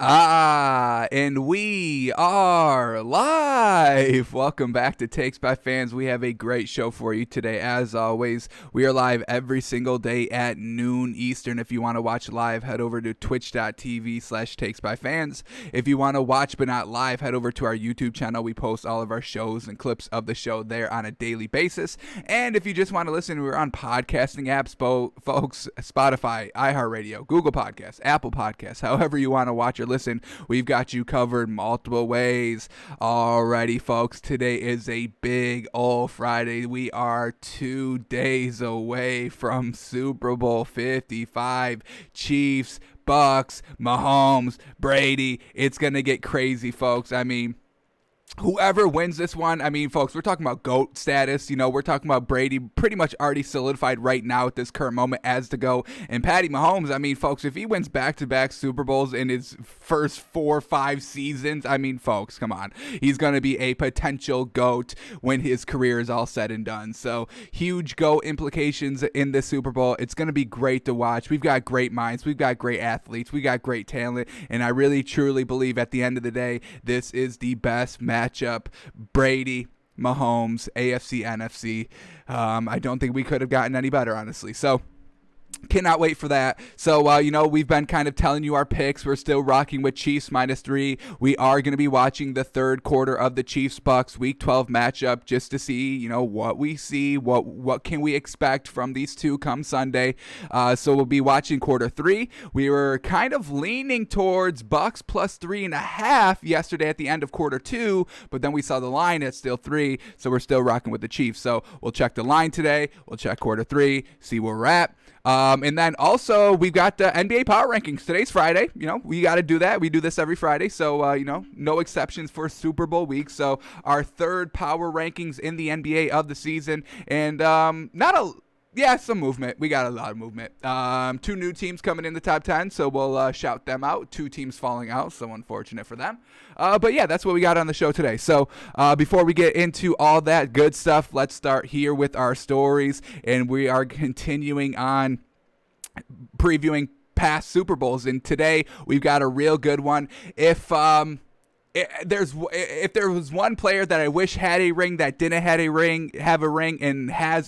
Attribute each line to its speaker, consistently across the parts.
Speaker 1: And we are live. Welcome back to Takes by Fans. We have a great show for you today. As always, we are live every single day at noon Eastern. If you want to watch live, head over to twitch.tv/Takes by Fans. If you want to watch but not live, head over to our YouTube channel. We post all of our shows and clips of the show there on a daily basis. And if you just want to listen, we're on podcasting apps, folks, Spotify, iHeartRadio, Google Podcasts, Apple Podcasts, however you want to watch or listen, we've got you covered multiple ways. Alrighty, folks, today is a big old Friday. We are 2 days away from Super Bowl 55. Chiefs, Bucs, Mahomes, Brady. It's going to get crazy, folks. I mean, whoever wins this one, I mean, folks, we're talking about GOAT status. You know, we're talking about Brady pretty much already solidified right now at this current moment as the GOAT. And Patty Mahomes, I mean, folks, if he wins back-to-back Super Bowls in his first 4 or 5 seasons, I mean, folks, come on. He's going to be a potential GOAT when his career is all said and done. So, huge GOAT implications in this Super Bowl. It's going to be great to watch. We've got great minds. We've got great athletes. We got great talent. And I really, truly believe at the end of the day, this is the best matchup. Brady, Mahomes, AFC, NFC. I don't think we could have gotten any better, honestly. So, cannot wait for that. So, we've been kind of telling you our picks. We're still rocking with Chiefs -3. We are going to be watching the third quarter of the Chiefs-Bucs Week 12 matchup just to see, what we see, what can we expect from these two come Sunday. So we'll be watching quarter 3. We were kind of leaning towards Bucs +3.5 yesterday at the end of quarter 2, but then we saw the line at still 3, so we're still rocking with the Chiefs. So we'll check the line today. We'll check quarter 3, see where we're at. And then also we've got the NBA Power Rankings. Today's Friday. We got to do that. We do this every Friday. So, no exceptions for Super Bowl week. So our third Power Rankings in the NBA of the season. And some movement. We got a lot of movement. 2 new teams coming in the top 10. So we'll shout them out. 2 teams falling out. So unfortunate for them. But yeah, that's what we got on the show today. So before we get into all that good stuff, let's start here with our stories. And we are continuing on previewing past Super Bowls. And today we've got a real good one. If there was one player that I wish had a ring that didn't have a ring and had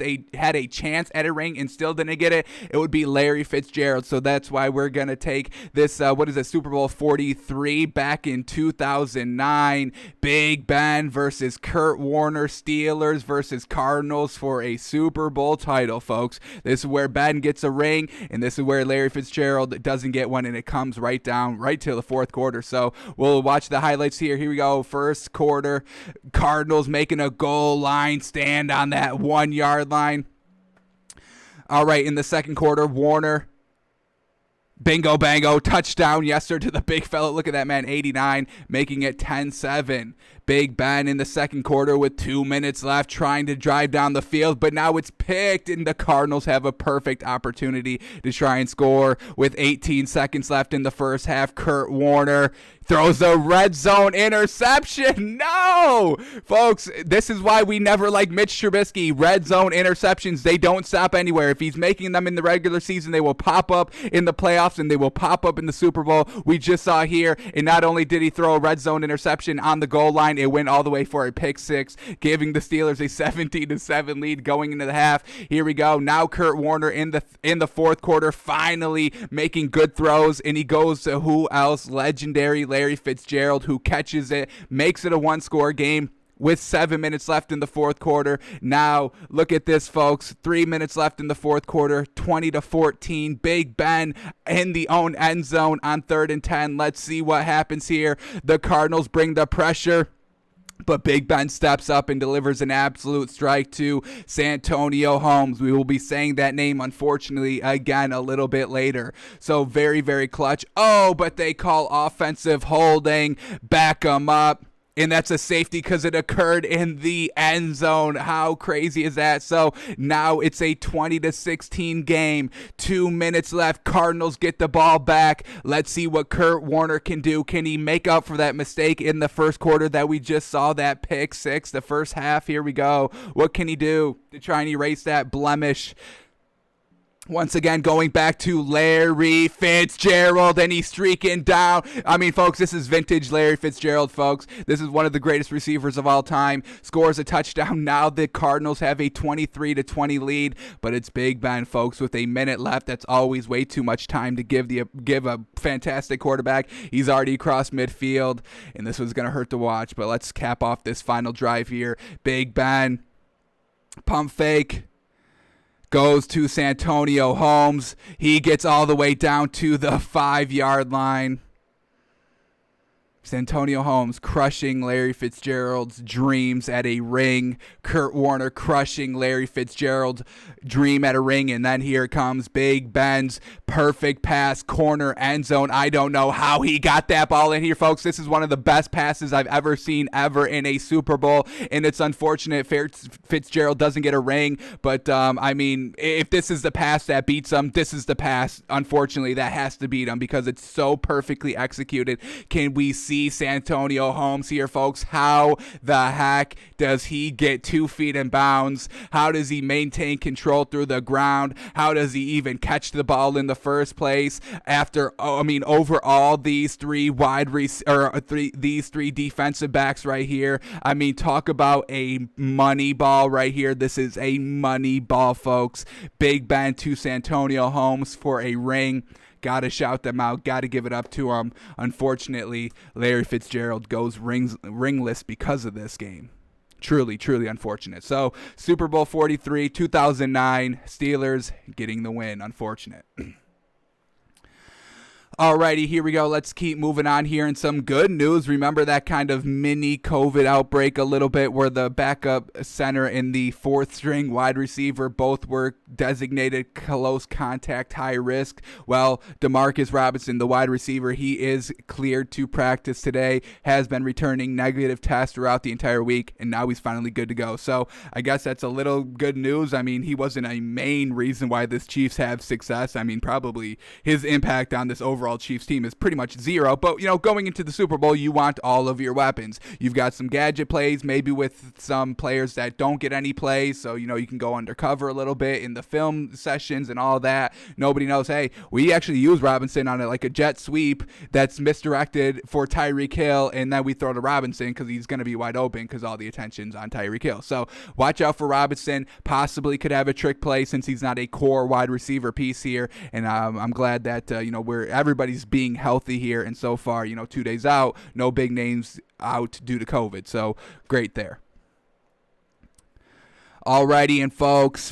Speaker 1: a chance at a ring and still didn't get it, it would be Larry Fitzgerald. So that's why we're gonna take this Super Bowl 43 back in 2009, Big Ben versus Kurt Warner, Steelers versus Cardinals for a Super Bowl title, folks. This is where Ben gets a ring, and this is where Larry Fitzgerald doesn't get one, and it comes right till the fourth quarter. So we'll watch the highlights here. Here we go. First quarter, Cardinals making a goal line stand on that 1-yard line. All right, in the second quarter, Warner, bingo bango, touchdown yesterday to the big fella. Look at that man, 89, making it 10-7. Big Ben in the second quarter with 2 minutes left, trying to drive down the field, but now it's picked, and the Cardinals have a perfect opportunity to try and score with 18 seconds left in the first half. Kurt Warner throws a red zone interception. No! Folks, this is why we never like Mitch Trubisky. Red zone interceptions, they don't stop anywhere. If he's making them in the regular season, they will pop up in the playoffs, and they will pop up in the Super Bowl. We just saw here, and not only did he throw a red zone interception on the goal line, it went all the way for a pick 6, giving the Steelers a 17-7 lead going into the half. Here we go. Now Kurt Warner in the fourth quarter, finally making good throws, and he goes to who else? Legendary Larry Fitzgerald, who catches it, makes it a 1-score game with 7 minutes left in the fourth quarter. Now, look at this, folks. 3 minutes left in the fourth quarter, 20-14. Big Ben in the own end zone on 3rd and 10. Let's see what happens here. The Cardinals bring the pressure, but Big Ben steps up and delivers an absolute strike to Santonio Holmes. We will be saying that name, unfortunately, again a little bit later. So very, very clutch. Oh, but they call offensive holding. Back 'em up. And that's a safety because it occurred in the end zone. How crazy is that? So now it's a 20-16 game. 2 minutes left. Cardinals get the ball back. Let's see what Kurt Warner can do. Can he make up for that mistake in the first quarter that we just saw, that pick 6, the first half? Here we go. What can he do to try and erase that blemish? Once again, going back to Larry Fitzgerald, and he's streaking down. I mean, folks, this is vintage Larry Fitzgerald, folks. This is one of the greatest receivers of all time. Scores a touchdown. Now the Cardinals have a 23-20 lead, but it's Big Ben, folks, with a minute left. That's always way too much time to give a fantastic quarterback. He's already crossed midfield, and this was going to hurt to watch, but let's cap off this final drive here. Big Ben, pump fake. Goes to Santonio Holmes. He gets all the way down to the 5-yard line. Santonio Holmes crushing Larry Fitzgerald's dreams at a ring. Kurt Warner crushing Larry Fitzgerald's dream at a ring. And then here comes Big Ben's perfect pass, corner, end zone. I don't know how he got that ball in here, folks. This is one of the best passes I've ever seen ever in a Super Bowl. And it's unfortunate Fitzgerald doesn't get a ring. But, I mean, if this is the pass that beats him, this is the pass, unfortunately, that has to beat him because it's so perfectly executed. Can we see Santonio Holmes here, folks? How the heck does he get 2 feet in bounds? How does he maintain control through the ground? How does he even catch the ball in the first place? After, over all these three these three defensive backs right here. I mean, talk about a money ball right here. This is a money ball, folks. Big Ben to Santonio Holmes for a ring. Got to shout them out. Got to give it up to them. Unfortunately, Larry Fitzgerald goes ringless because of this game. Truly, truly unfortunate. So, Super Bowl 43, 2009, Steelers getting the win. Unfortunate. Alrighty, here we go. Let's keep moving on here. And some good news. Remember that kind of mini COVID outbreak a little bit where the backup center and the fourth string wide receiver both were designated close contact high risk? Well, Demarcus Robinson, the wide receiver, he is cleared to practice today, has been returning negative tests throughout the entire week, and now he's finally good to go. So I guess that's a little good news. I mean, he wasn't a main reason why this Chiefs have success. I mean, probably his impact on this overall Chiefs team is pretty much zero, but going into the Super Bowl, you want all of your weapons. You've got some gadget plays, maybe with some players that don't get any plays, so you can go undercover a little bit in the film sessions and all that. Nobody knows, hey, we actually use Robinson on a jet sweep that's misdirected for Tyreek Hill, and then we throw to Robinson because he's going to be wide open because all the attention's on Tyreek Hill. So watch out for Robinson. Possibly could have a trick play since he's not a core wide receiver piece here, and I'm glad that everybody's being healthy here, and so far 2 days out, no big names out due to COVID, so great there. Alrighty, and folks,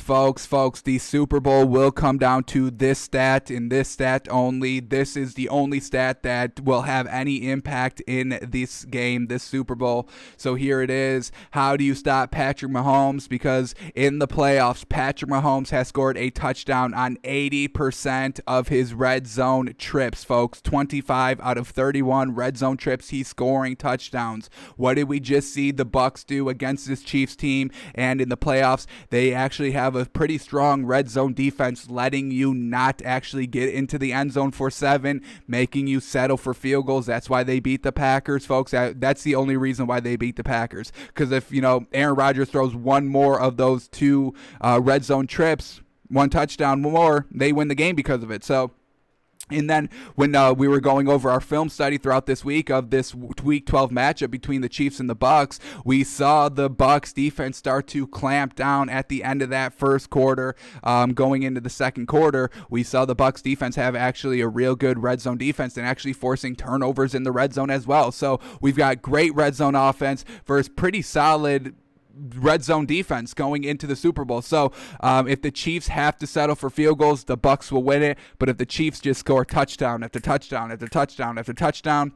Speaker 1: the Super Bowl will come down to this stat and this stat only. This is the only stat that will have any impact in this game, this Super Bowl. So here it is. How do you stop Patrick Mahomes? Because in the playoffs, Patrick Mahomes has scored a touchdown on 80% of his red zone trips, folks. 25 out of 31 red zone trips, he's scoring touchdowns. What did we just see the Bucs do against this Chiefs team? And in the playoffs, they actually have a pretty strong red zone defense, letting you not actually get into the end zone for 7, making you settle for field goals. That's why they beat the Packers, folks. That's the only reason why they beat the Packers. Because if Aaron Rodgers throws one more of those 2 red zone trips, 1 touchdown more, they win the game because of it. So. And then when we were going over our film study throughout this week of this Week 12 matchup between the Chiefs and the Bucs, we saw the Bucs defense start to clamp down at the end of that first quarter. Going into the second quarter, we saw the Bucs defense have actually a real good red zone defense and actually forcing turnovers in the red zone as well. So we've got great red zone offense versus pretty solid red zone defense going into the Super Bowl. So if the Chiefs have to settle for field goals, the Bucs will win it. But if the Chiefs just score touchdown after touchdown after touchdown after touchdown,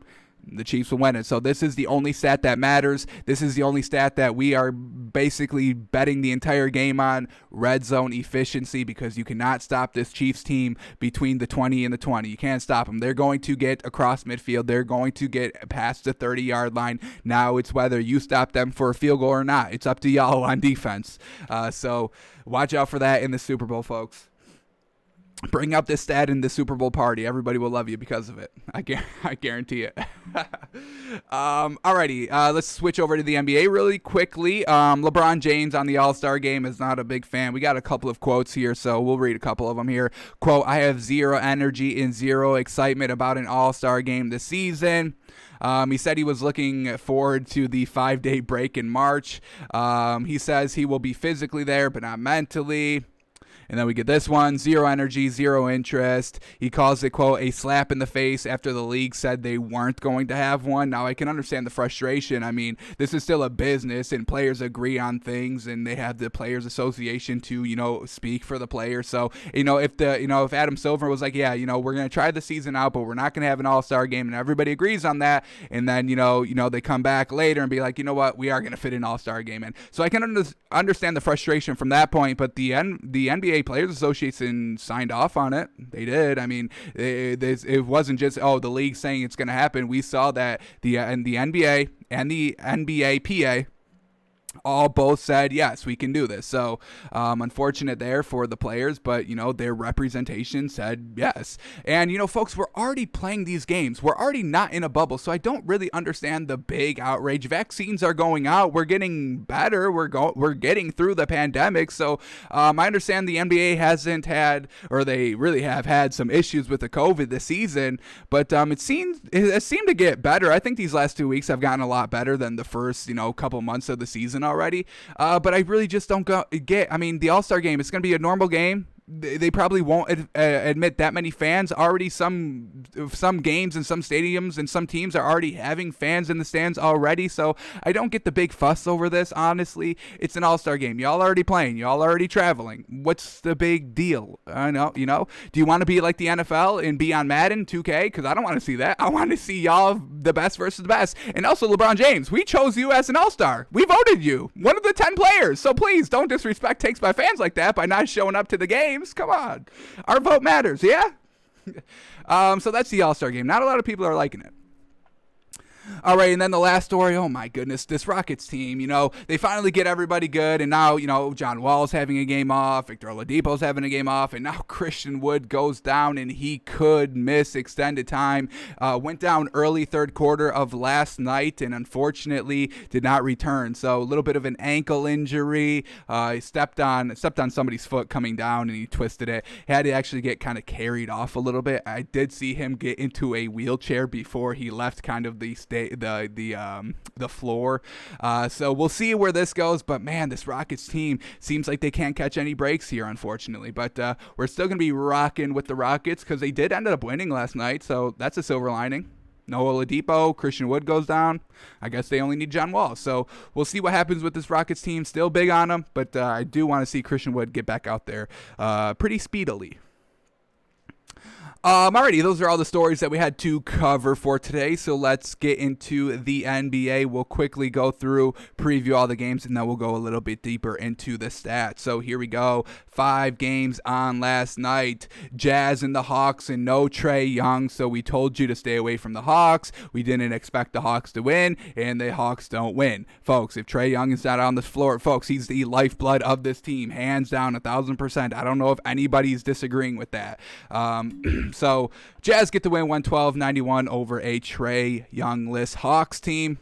Speaker 1: the Chiefs will win it. So this is the only stat that matters. This is the only stat that we are basically betting the entire game on, red zone efficiency, because you cannot stop this Chiefs team between the 20 and the 20. You can't stop them. They're going to get across midfield. They're going to get past the 30-yard line. Now it's whether you stop them for a field goal or not. It's up to y'all on defense. So watch out for that in the Super Bowl, folks. Bring up this stat in the Super Bowl party. Everybody will love you because of it. I guarantee it. Alrighty, let's switch over to the NBA really quickly. LeBron James on the All-Star game is not a big fan. We got a couple of quotes here, so we'll read a couple of them here. Quote, I have zero energy and zero excitement about an All-Star game this season. He said he was looking forward to the 5-day break in March. He says he will be physically there, but not mentally. And then we get this one, zero energy, zero interest. He calls it, quote, a slap in the face after the league said they weren't going to have one. Now, I can understand the frustration. I mean, this is still a business, and players agree on things, and they have the Players Association to, speak for the players. So, if Adam Silver was like, yeah, we're going to try the season out, but we're not going to have an all-star game, and everybody agrees on that, and then, they come back later and be like, you know what, we are going to fit an all-star game in. So I can understand the frustration from that point, but the NBA Players Association signed off on it. They did. I mean, it wasn't just the league saying it's going to happen. We saw that the NBA and the NBA PA all both said, yes, we can do this. So unfortunate there for the players, but, their representation said yes. And, folks, we're already playing these games. We're already not in a bubble, so I don't really understand the big outrage. Vaccines are going out. We're getting better. We're getting through the pandemic. So I understand the NBA hasn't had, or they really have had some issues with the COVID this season, but it has seemed to get better. I think these last 2 weeks have gotten a lot better than the first, couple months of the season already, but I really just don't get. I mean, the All-Star game, it's going to be a normal game. They probably won't admit that many fans. Already some games and some stadiums and some teams are already having fans in the stands already, so I don't get the big fuss over this, honestly. It's an all-star game. Y'all already playing. Y'all already traveling. What's the big deal? I know, do you want to be like the NFL and be on Madden 2K? Because I don't want to see that. I want to see y'all the best versus the best. And also LeBron James, we chose you as an all-star. We voted you. One of the 10 players. So please don't disrespect Takes by Fans like that by not showing up to the game. Come on. Our vote matters, yeah? So that's the All-Star game. Not a lot of people are liking it. All right, and then the last story, oh my goodness, this Rockets team, they finally get everybody good, and now, John Wall's having a game off, Victor Oladipo's having a game off, and now Christian Wood goes down, and he could miss extended time. Went down early third quarter of last night, and unfortunately did not return. So a little bit of an ankle injury. He stepped on somebody's foot coming down, and he twisted it. He had to actually get kind of carried off a little bit. I did see him get into a wheelchair before he left kind of the floor. So we'll see where this goes, but man, this Rockets team seems like they can't catch any breaks here, unfortunately. But we're still going to be rocking with the Rockets because they did end up winning last night, so that's a silver lining. No Oladipo, Christian Wood goes down. I guess they only need John Wall. So we'll see what happens with this Rockets team. Still big on them, but I do want to see Christian Wood get back out there pretty speedily. Alrighty, those are all the stories that we had to cover for today, so let's get into the NBA. We'll quickly go through, preview all the games, and then we'll go a little bit deeper into the stats. So here we go. 5 games on last night. Jazz and the Hawks, and no Trae Young, so we told you to stay away from the Hawks. We didn't expect the Hawks to win, and the Hawks don't win. Folks, if Trae Young is not on the floor, folks, he's the lifeblood of this team, hands down, 1,000%. I don't know if anybody's disagreeing with that. So Jazz get the win 112-91 over a Trae Young-less Hawks team.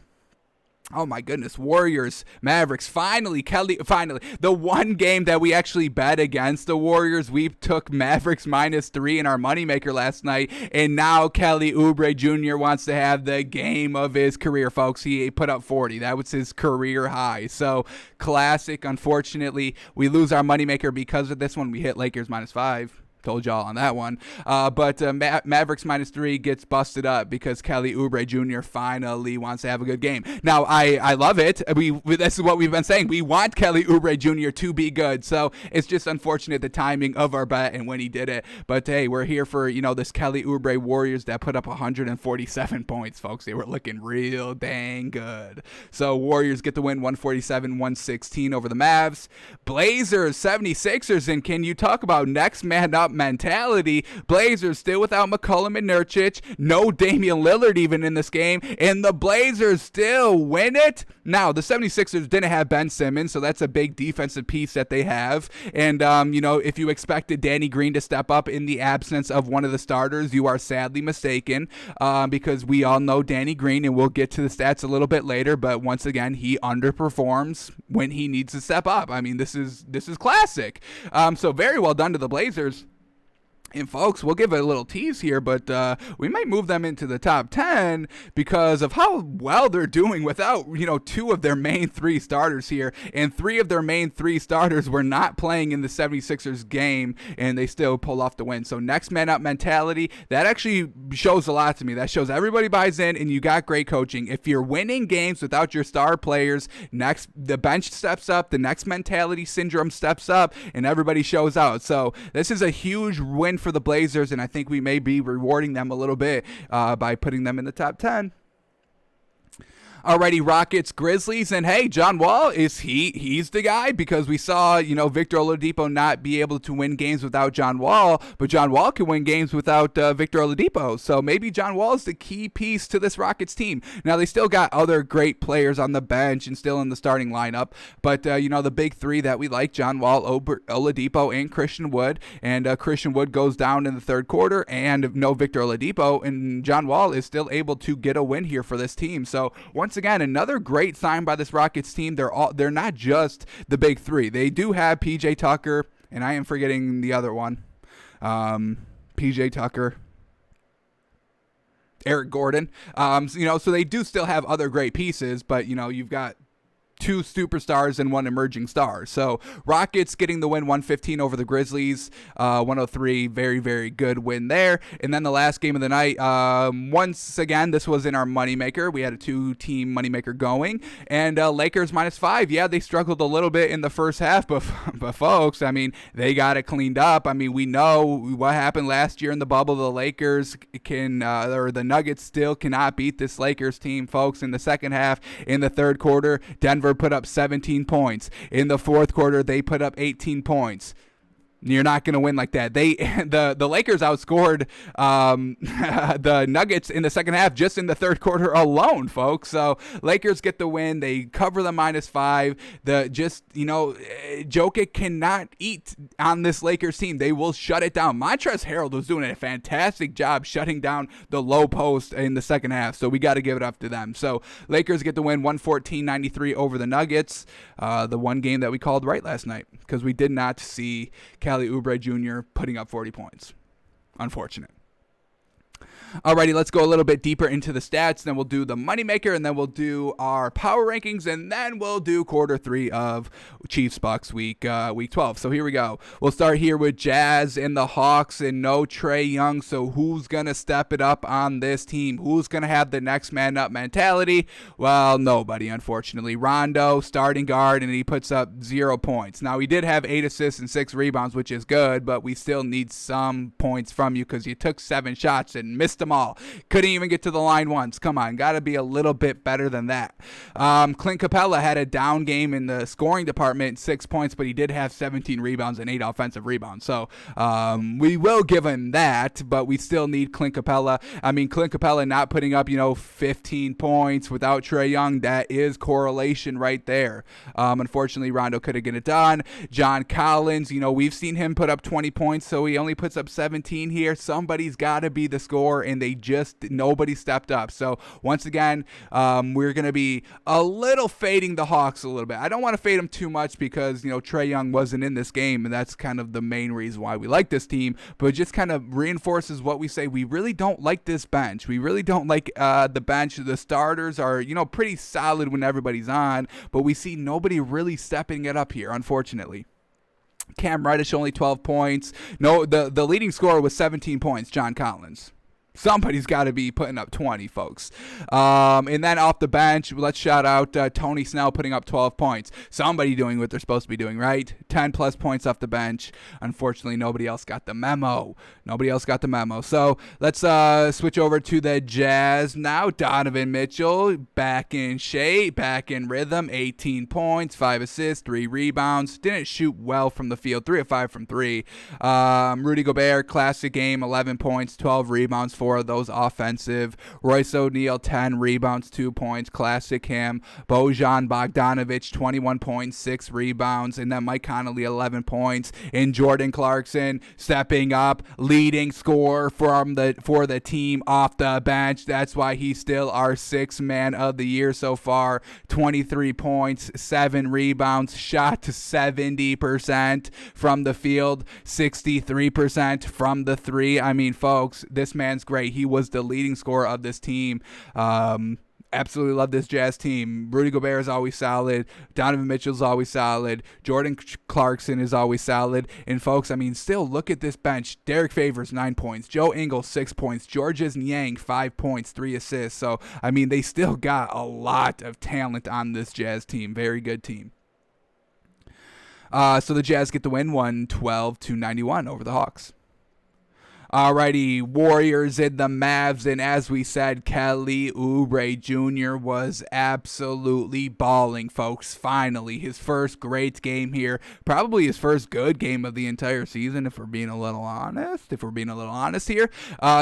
Speaker 1: Oh my goodness, Warriors, Mavericks, finally, the one game that we actually bet against the Warriors, we took Mavericks -3 in our moneymaker last night, and now Kelly Oubre Jr. wants to have the game of his career, folks. He put up 40. That was his career high. So, classic. Unfortunately, we lose our moneymaker because of this one. We hit Lakers -5. Told y'all on that one. But Mavericks -3 gets busted up because Kelly Oubre Jr. finally wants to have a good game. Now, I love it. This is what we've been saying. We want Kelly Oubre Jr. to be good. So it's just unfortunate the timing of our bet and when he did it. But hey, we're here for, this Kelly Oubre Warriors that put up 147 points, folks. They were looking real dang good. So Warriors get the win 147-116 over the Mavs. Blazers, 76ers, and can you talk about next man up mentality. Blazers still without McCollum and Nurkic. No Damian Lillard even in this game. And the Blazers still win it. Now, the 76ers didn't have Ben Simmons, so that's a big defensive piece that they have. And, if you expected Danny Green to step up in the absence of one of the starters, you are sadly mistaken, because we all know Danny Green, and we'll get to the stats a little bit later, but once again, he underperforms when he needs to step up. I mean, this is classic. So very well done to the Blazers. And folks, we'll give it a little tease here, but we might move them into the top 10 because of how well they're doing without, two of their main three starters here. And three of their main three starters were not playing in the 76ers game, and they still pull off the win. So next man up mentality, that actually shows a lot to me. That shows everybody buys in, and you got great coaching. If you're winning games without your star players, the bench steps up, the next mentality syndrome steps up, and everybody shows out. So this is a huge win for the Blazers, and I think we may be rewarding them a little bit by putting them in the top 10. Alrighty, Rockets, Grizzlies, and hey, John Wall, he's the guy, because we saw, Victor Oladipo not be able to win games without John Wall, but John Wall can win games without Victor Oladipo, so maybe John Wall is the key piece to this Rockets team. Now, they still got other great players on the bench and still in the starting lineup, but, the big three that we like, John Wall, Oladipo, and Christian Wood, and Christian Wood goes down in the third quarter, and no Victor Oladipo, and John Wall is still able to get a win here for this team, so once again, another great sign by this Rockets team. They're not just the big three. They do have PJ Tucker, and I am forgetting the other one. PJ Tucker, Eric Gordon. So they do still have other great pieces, but you've got two superstars and one emerging star. So Rockets getting the win 115 over the Grizzlies, 103. Very, very good win there. And then the last game of the night, once again, this was in our moneymaker. We had a two-team moneymaker going. And Lakers -5. Yeah, they struggled a little bit in the first half, but folks, I mean, they got it cleaned up. I mean, we know what happened last year in the bubble. The Lakers or the Nuggets still cannot beat this Lakers team, folks, in the second half. In the third quarter, Denver put up 17 points. In the fourth quarter, they put up 18 points. You're not going to win like that. The Lakers outscored the Nuggets in the second half just in the third quarter alone, folks. So Lakers get the win. They cover the -5. Jokic cannot eat on this Lakers team. They will shut it down. Montrezl Harrell was doing a fantastic job shutting down the low post in the second half. So we got to give it up to them. So Lakers get the win 114-93 over the Nuggets. The one game that we called right last night, because we did not see Kelly Oubre Jr. putting up 40 points. Unfortunate. Alrighty, let's go a little bit deeper into the stats. Then we'll do the moneymaker, and then we'll do our power rankings, and then we'll do quarter 3 of Chiefs Bucs week 12. So here we go. We'll start here with Jazz and the Hawks, and no Trae Young. So who's gonna step it up on this team? Who's gonna have the next man up mentality? Well, nobody, unfortunately. Rondo, starting guard, and he puts up 0 points. Now, he did have 8 assists and 6 rebounds, which is good, but we still need some points from you because you took 7 shots and missed them all. Couldn't even get to the line once. Come on, got to be a little bit better than that. Clint Capella had a down game in the scoring department, 6 points, but he did have 17 rebounds and 8 offensive rebounds. So we will give him that, but we still need Clint Capella. I mean, Clint Capella not putting up, 15 points without Trae Young, that is correlation right there. Unfortunately, Rondo couldn't get it done. John Collins, we've seen him put up 20 points, so he only puts up 17 here. Somebody's got to be the scorer, and nobody stepped up. So once again, we're going to be a little fading the Hawks a little bit. I don't want to fade them too much because, Trae Young wasn't in this game, and that's kind of the main reason why we like this team, but it just kind of reinforces what we say. We really don't like this bench. We really don't like the bench. The starters are, pretty solid when everybody's on, but we see nobody really stepping it up here, unfortunately. Cam Reddish only 12 points. No, the leading scorer was 17 points, John Collins. Somebody's got to be putting up 20, folks. And then off the bench, let's shout out Tony Snell putting up 12 points. Somebody doing what they're supposed to be doing, right? 10-plus points off the bench. Unfortunately, nobody else got the memo. So let's switch over to the Jazz now. Donovan Mitchell back in shape, back in rhythm. 18 points, 5 assists, 3 rebounds. Didn't shoot well from the field. 3 of 5 from 3. Rudy Gobert, classic game, 11 points, 12 rebounds, 4 of those offensive. Royce O'Neal, 10 rebounds, 2 points, classic him. Bojan Bogdanovic, 21 points, 6 rebounds, and then Mike Conley, 11 points. And Jordan Clarkson stepping up, leading scorer for the team off the bench. That's why he's still our 6th man of the year so far. 23 points, 7 rebounds, shot to 70% from the field, 63% from the 3. I mean, folks, this man's great. He was the leading scorer of this team. Absolutely love this Jazz team. Rudy Gobert is always solid. Donovan Mitchell is always solid. Jordan Clarkson is always solid. And folks, I mean, still look at this bench. Derek Favors, 9 points. Joe Ingles, 6 points. Georges Niang, 5 points, 3 assists. So, I mean, they still got a lot of talent on this Jazz team. Very good team. So the Jazz get the win, 112-91 over the Hawks. Alrighty, Warriors and the Mavs, and as we said, Kelly Oubre Jr. was absolutely balling, folks. Finally, his first great game here, probably his first good game of the entire season, if we're being a little honest. Here.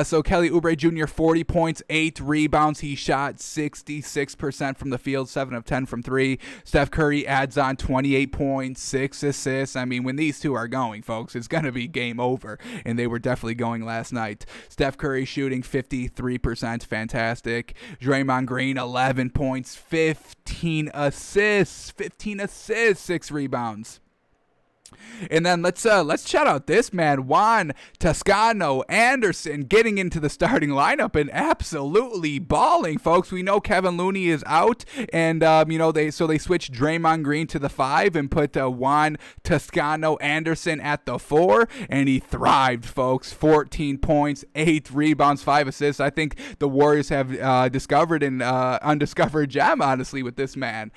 Speaker 1: So Kelly Oubre Jr., 40 points, 8 rebounds. He shot 66% from the field, 7 of 10 from 3. Steph Curry adds on 28 points, 6 assists. I mean, when these two are going, folks, it's going to be game over, and they were definitely going last night. Steph Curry shooting 53%, fantastic. Draymond Green, 11 points, 15 assists, 6 rebounds. And then let's shout out this man, Juan Toscano Anderson, getting into the starting lineup and absolutely balling, folks. We know Kevin Looney is out, and they switched Draymond Green to the 5 and put Juan Toscano Anderson at the 4, and he thrived, folks. 14 points, 8 rebounds, 5 assists. I think the Warriors have discovered an undiscovered gem, honestly, with this man.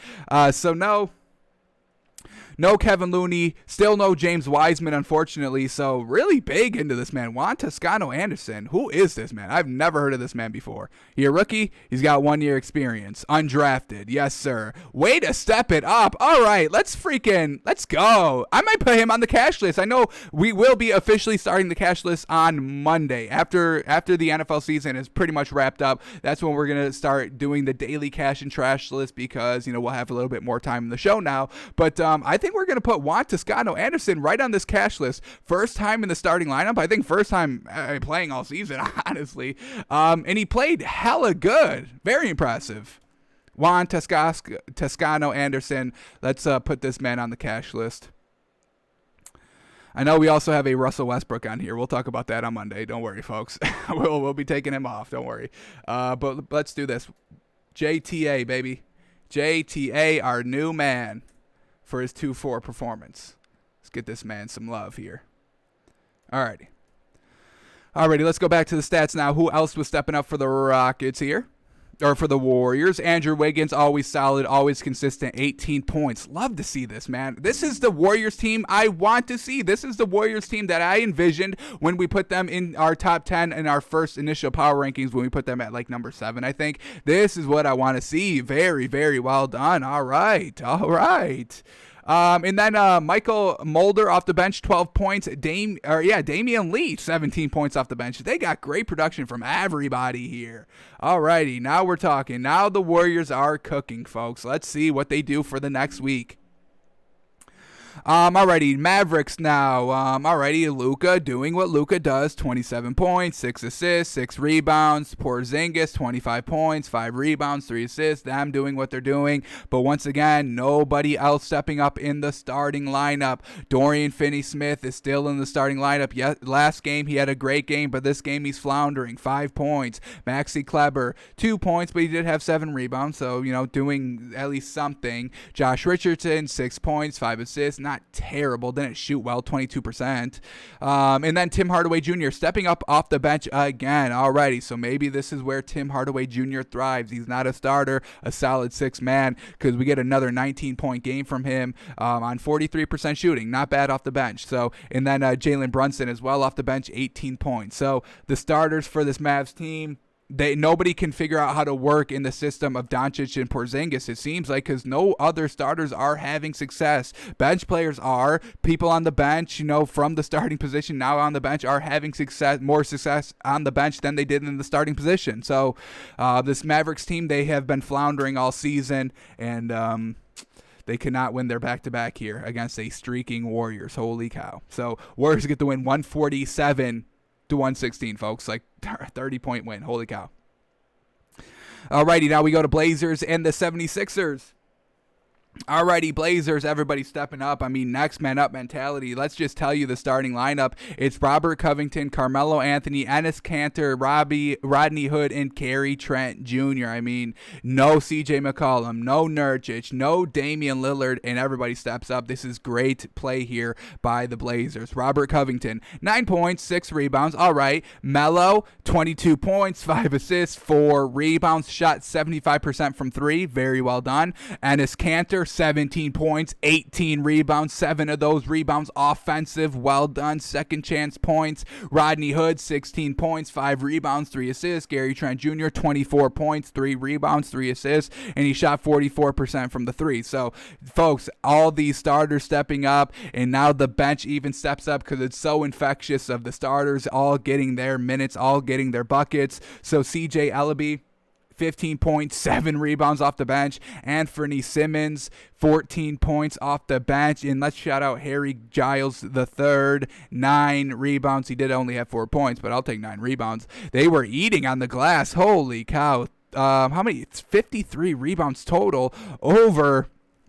Speaker 1: No Kevin Looney, still no James Wiseman, unfortunately, so really big into this man. Juan Toscano Anderson, who is this man? I've never heard of this man before. He a rookie? He's got 1 year experience. Undrafted, yes sir. Way to step it up. All right, let's go. I might put him on the cash list. I know we will be officially starting the cash list on Monday. After the NFL season is pretty much wrapped up, that's when we're going to start doing the daily cash and trash list because, we'll have a little bit more time in the show now. But I think we're going to put Juan Toscano Anderson right on this cash list. First time in the starting lineup. I think first time playing all season, honestly. And he played hella good. Very impressive. Juan Toscano Anderson. Let's put this man on the cash list. I know we also have a Russell Westbrook on here. We'll talk about that on Monday. Don't worry, folks. we'll be taking him off. Don't worry. But let's do this. JTA, baby. JTA, our new man, for his 2-4 performance. Let's get this man some love here. Alrighty, let's go back to the stats now. Who else was stepping up for the Rockets here? Or for the Warriors? Andrew Wiggins, always solid, always consistent, 18 points. Love to see this, man. This is the Warriors team I want to see. This is the Warriors team that I envisioned when we put them in our top 10 in our first initial power rankings, when we put them at like number 7, I think. This is what I want to see. Very, very well done. All right. And then Michael Mulder off the bench, 12 points. Damian Lee, 17 points off the bench. They got great production from everybody here. Alrighty, now we're talking. Now the Warriors are cooking, folks. Let's see what they do for the next week. Alrighty, Mavericks now. Alrighty, Luka doing what Luka does. 27 points, 6 assists, 6 rebounds. Porzingis, 25 points, 5 rebounds, 3 assists. Them doing what they're doing. But once again, nobody else stepping up in the starting lineup. Dorian Finney-Smith is still in the starting lineup. Last game, he had a great game, but this game he's floundering. 5 points. Maxi Kleber, 2 points, but he did have 7 rebounds, so, doing at least something. Josh Richardson, 6 points, 5 assists. not terrible. Didn't shoot well, 22%. And then Tim Hardaway Jr. stepping up off the bench again. Alrighty, so maybe this is where Tim Hardaway Jr. thrives. He's not a starter, a solid six man, because we get another 19-point game from him on 43% shooting. Not bad off the bench. So, and then Jalen Brunson as well off the bench, 18 points. So the starters for this Mavs team, nobody can figure out how to work in the system of Doncic and Porzingis, it seems like, because no other starters are having success. Bench players are. People on the bench, from the starting position now on the bench are having more success on the bench than they did in the starting position. So this Mavericks team, they have been floundering all season, and they cannot win their back-to-back here against a streaking Warriors. Holy cow. So Warriors get the win 147-116, folks. Like 30-point win. Holy cow. Alrighty, now we go to Blazers and the 76ers. Alrighty, Blazers, everybody stepping up. I mean, next man up mentality. Let's just tell you the starting lineup. It's Robert Covington, Carmelo Anthony, Enes Kanter, Rodney Hood, and Gary Trent Jr. I mean, no CJ McCollum, no Nurkic, no Damian Lillard, and everybody steps up. This is great play here by the Blazers. Robert Covington, 9 points, 6 rebounds. All right. Melo, 22 points, 5 assists, 4 rebounds. Shot 75% from 3. Very well done. Enes Kanter, 17 points, 18 rebounds, 7 of those rebounds offensive. Well done. Second chance points. Rodney Hood, 16 points, 5 rebounds, 3 assists. Gary Trent Jr., 24 points, 3 rebounds, 3 assists, and he shot 44% from the 3. So, folks, all these starters stepping up, and now the bench even steps up because it's so infectious of the starters all getting their minutes, all getting their buckets. So, CJ Ellaby, 15 points, 7 rebounds off the bench. Anthony Simmons, 14 points off the bench. And let's shout out Harry Giles III, 9 rebounds. He did only have 4 points, but I'll take 9 rebounds. They were eating on the glass. Holy cow. How many? It's 53 rebounds total over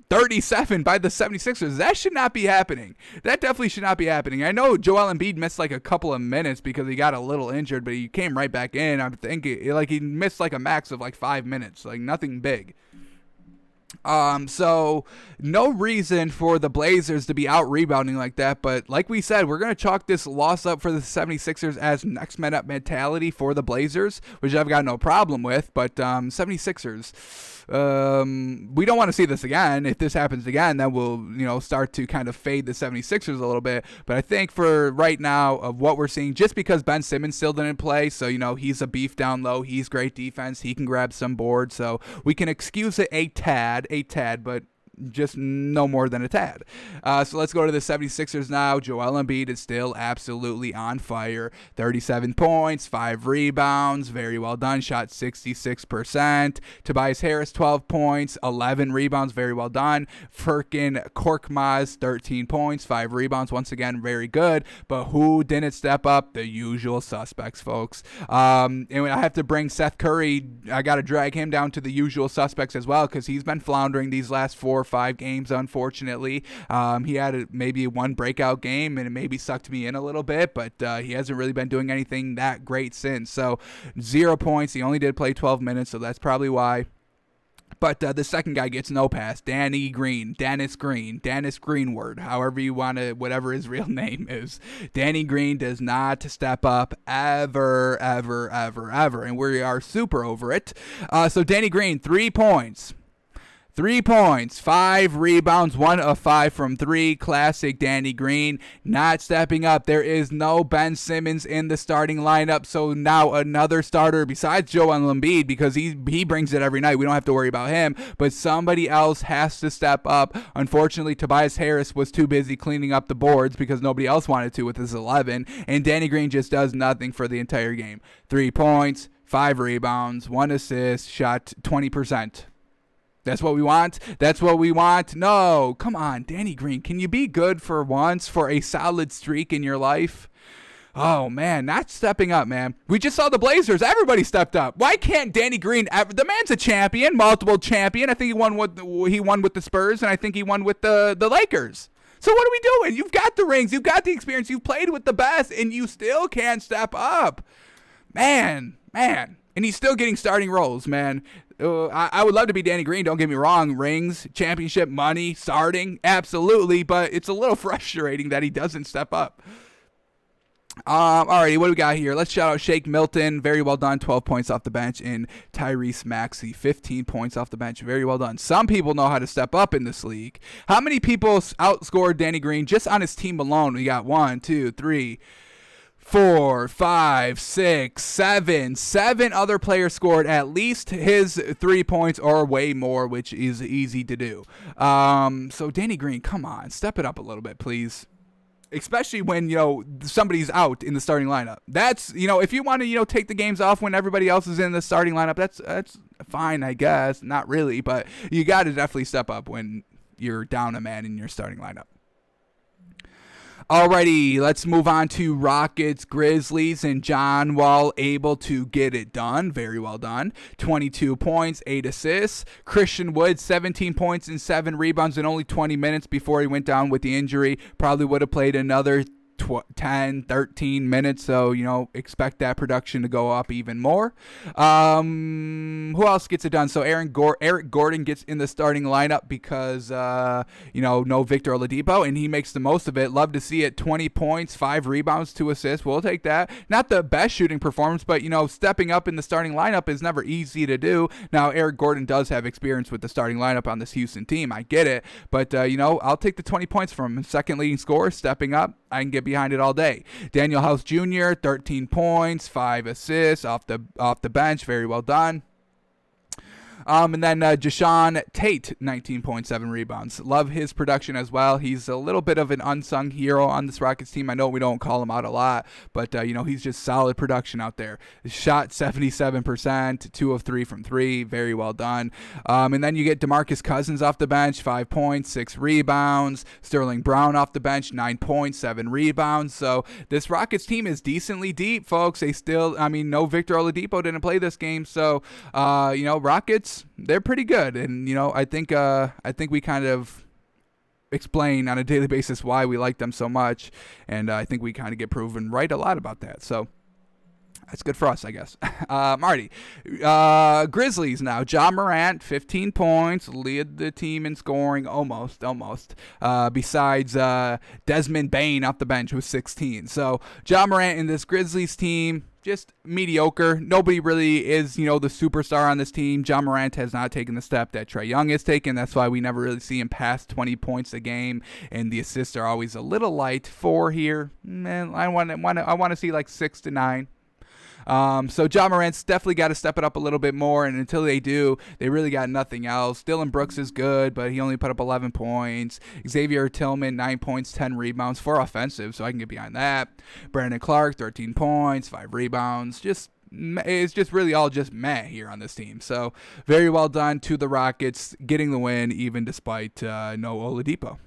Speaker 1: 37 by the 76ers. That should not be happening. That definitely should not be happening. I know Joel Embiid missed like a couple of minutes because he got a little injured, but he came right back in. I'm thinking like he missed like a max of like 5 minutes, like nothing big. So no reason for the Blazers to be out rebounding like that, but like we said, we're going to chalk this loss up for the 76ers as next man up mentality for the Blazers, which I've got no problem with, but 76ers, we don't want to see this again. If this happens again, then we'll, start to kind of fade the 76ers a little bit, but I think for right now of what we're seeing, just because Ben Simmons still didn't play, so, he's a beef down low, he's great defense, he can grab some boards, so we can excuse it a tad, but just no more than a tad. So let's go to the 76ers now. Joel Embiid is still absolutely on fire. 37 points, 5 rebounds. Very well done. Shot 66%. Tobias Harris, 12 points, 11 rebounds. Very well done. Furkan Korkmaz, 13 points, 5 rebounds. Once again, very good. But who didn't step up? The usual suspects, folks. And I have to bring Seth Curry. I got to drag him down to the usual suspects as well because he's been floundering these last 4 or 5 games, unfortunately. He had maybe one breakout game, and it maybe sucked me in a little bit, but he hasn't really been doing anything that great since. So 0 points. He only did play 12 minutes, so that's probably why. But the second guy gets no pass. Dennis Greenward, however you want to, whatever his real name is. Danny Green does not step up ever. And we are super over it. So Danny Green, 3 points. 3 points, 5 rebounds, 1 of 5 from 3. Classic Danny Green not stepping up. There is no Ben Simmons in the starting lineup, so now another starter besides Joel Embiid, because he brings it every night. We don't have to worry about him, but somebody else has to step up. Unfortunately, Tobias Harris was too busy cleaning up the boards because nobody else wanted to with his 11, and Danny Green just does nothing for the entire game. 3 points, 5 rebounds, 1 assist, shot 20%. That's what we want? That's what we want? No, come on, Danny Green. Can you be good for once for a solid streak in your life? Oh, man, not stepping up, man. We just saw the Blazers. Everybody stepped up. Why can't Danny Green the man's a champion, multiple champion. I think he won with the Spurs, and I think he won with the Lakers. So what are we doing? You've got the rings. You've got the experience. You've played with the best, and you still can't step up. Man. and he's still getting starting roles, man. I would love to be Danny Green, don't get me wrong. Rings, championship, money, starting, absolutely, but it's a little frustrating that he doesn't step up. Alrighty, what do we got here? Let's shout out Shake Milton. Very well done. 12 points off the bench. And Tyrese Maxey, 15 points off the bench. Very well done. Some people know how to step up in this league. How many people outscored Danny Green just on his team alone? We got 1, 2, 3, 4, 5, 6, 7. 7 other players scored at least his 3 points or way more, which is easy to do. So Danny Green, come on, step it up a little bit, please. Especially when, somebody's out in the starting lineup. That's, if you want to, take the games off when everybody else is in the starting lineup, that's fine, I guess. Not really, but you got to definitely step up when you're down a man in your starting lineup. Alrighty, let's move on to Rockets, Grizzlies, and John Wall able to get it done. Very well done. 22 points, 8 assists. Christian Wood, 17 points and 7 rebounds in only 20 minutes before he went down with the injury. Probably would have played another 10, 13 minutes, so, expect that production to go up even more. Who else gets it done? So Eric Gordon gets in the starting lineup because, no Victor Oladipo, and he makes the most of it. Love to see it. 20 points, 5 rebounds, 2 assists. We'll take that. Not the best shooting performance, but, stepping up in the starting lineup is never easy to do. Now, Eric Gordon does have experience with the starting lineup on this Houston team. I get it. But, I'll take the 20 points from him. Second leading scorer, stepping up. I can get behind it all day. Daniel House Jr., 13 points, 5 assists off the bench. Very well done. And then Jashawn Tate, 19.7 rebounds. Love his production as well. He's a little bit of an unsung hero on this Rockets team. I know we don't call him out a lot, but, he's just solid production out there. Shot 77%, 2 of 3 from 3. Very well done. And then you get DeMarcus Cousins off the bench, 5 points, 6 rebounds. Sterling Brown off the bench, 9 points, 7 rebounds. So this Rockets team is decently deep, folks. They still, no Victor Oladipo didn't play this game. So, Rockets, they're pretty good, and I think we kind of explain on a daily basis why we like them so much, and I think we kind of get proven right a lot about that. So that's good for us, I guess. Marty, Grizzlies now. Ja Morant, 15 points, lead the team in scoring, almost. Besides Desmond Bane off the bench with 16. So Ja Morant in this Grizzlies team, just mediocre. Nobody really is, the superstar on this team. Ja Morant has not taken the step that Trae Young has taken. That's why we never really see him past 20 points a game, and the assists are always a little light. 4 here, man. I want to see like 6 to 9. So Ja Morant's definitely got to step it up a little bit more, and until they do, they really got nothing else. Dylan Brooks is good, but he only put up 11 points. Xavier Tillman, 9 points, 10 rebounds, 4 offensive, so I can get behind that. Brandon Clark, 13 points, 5 rebounds. It's just really all just meh here on this team. So very well done to the Rockets getting the win, even despite no Oladipo.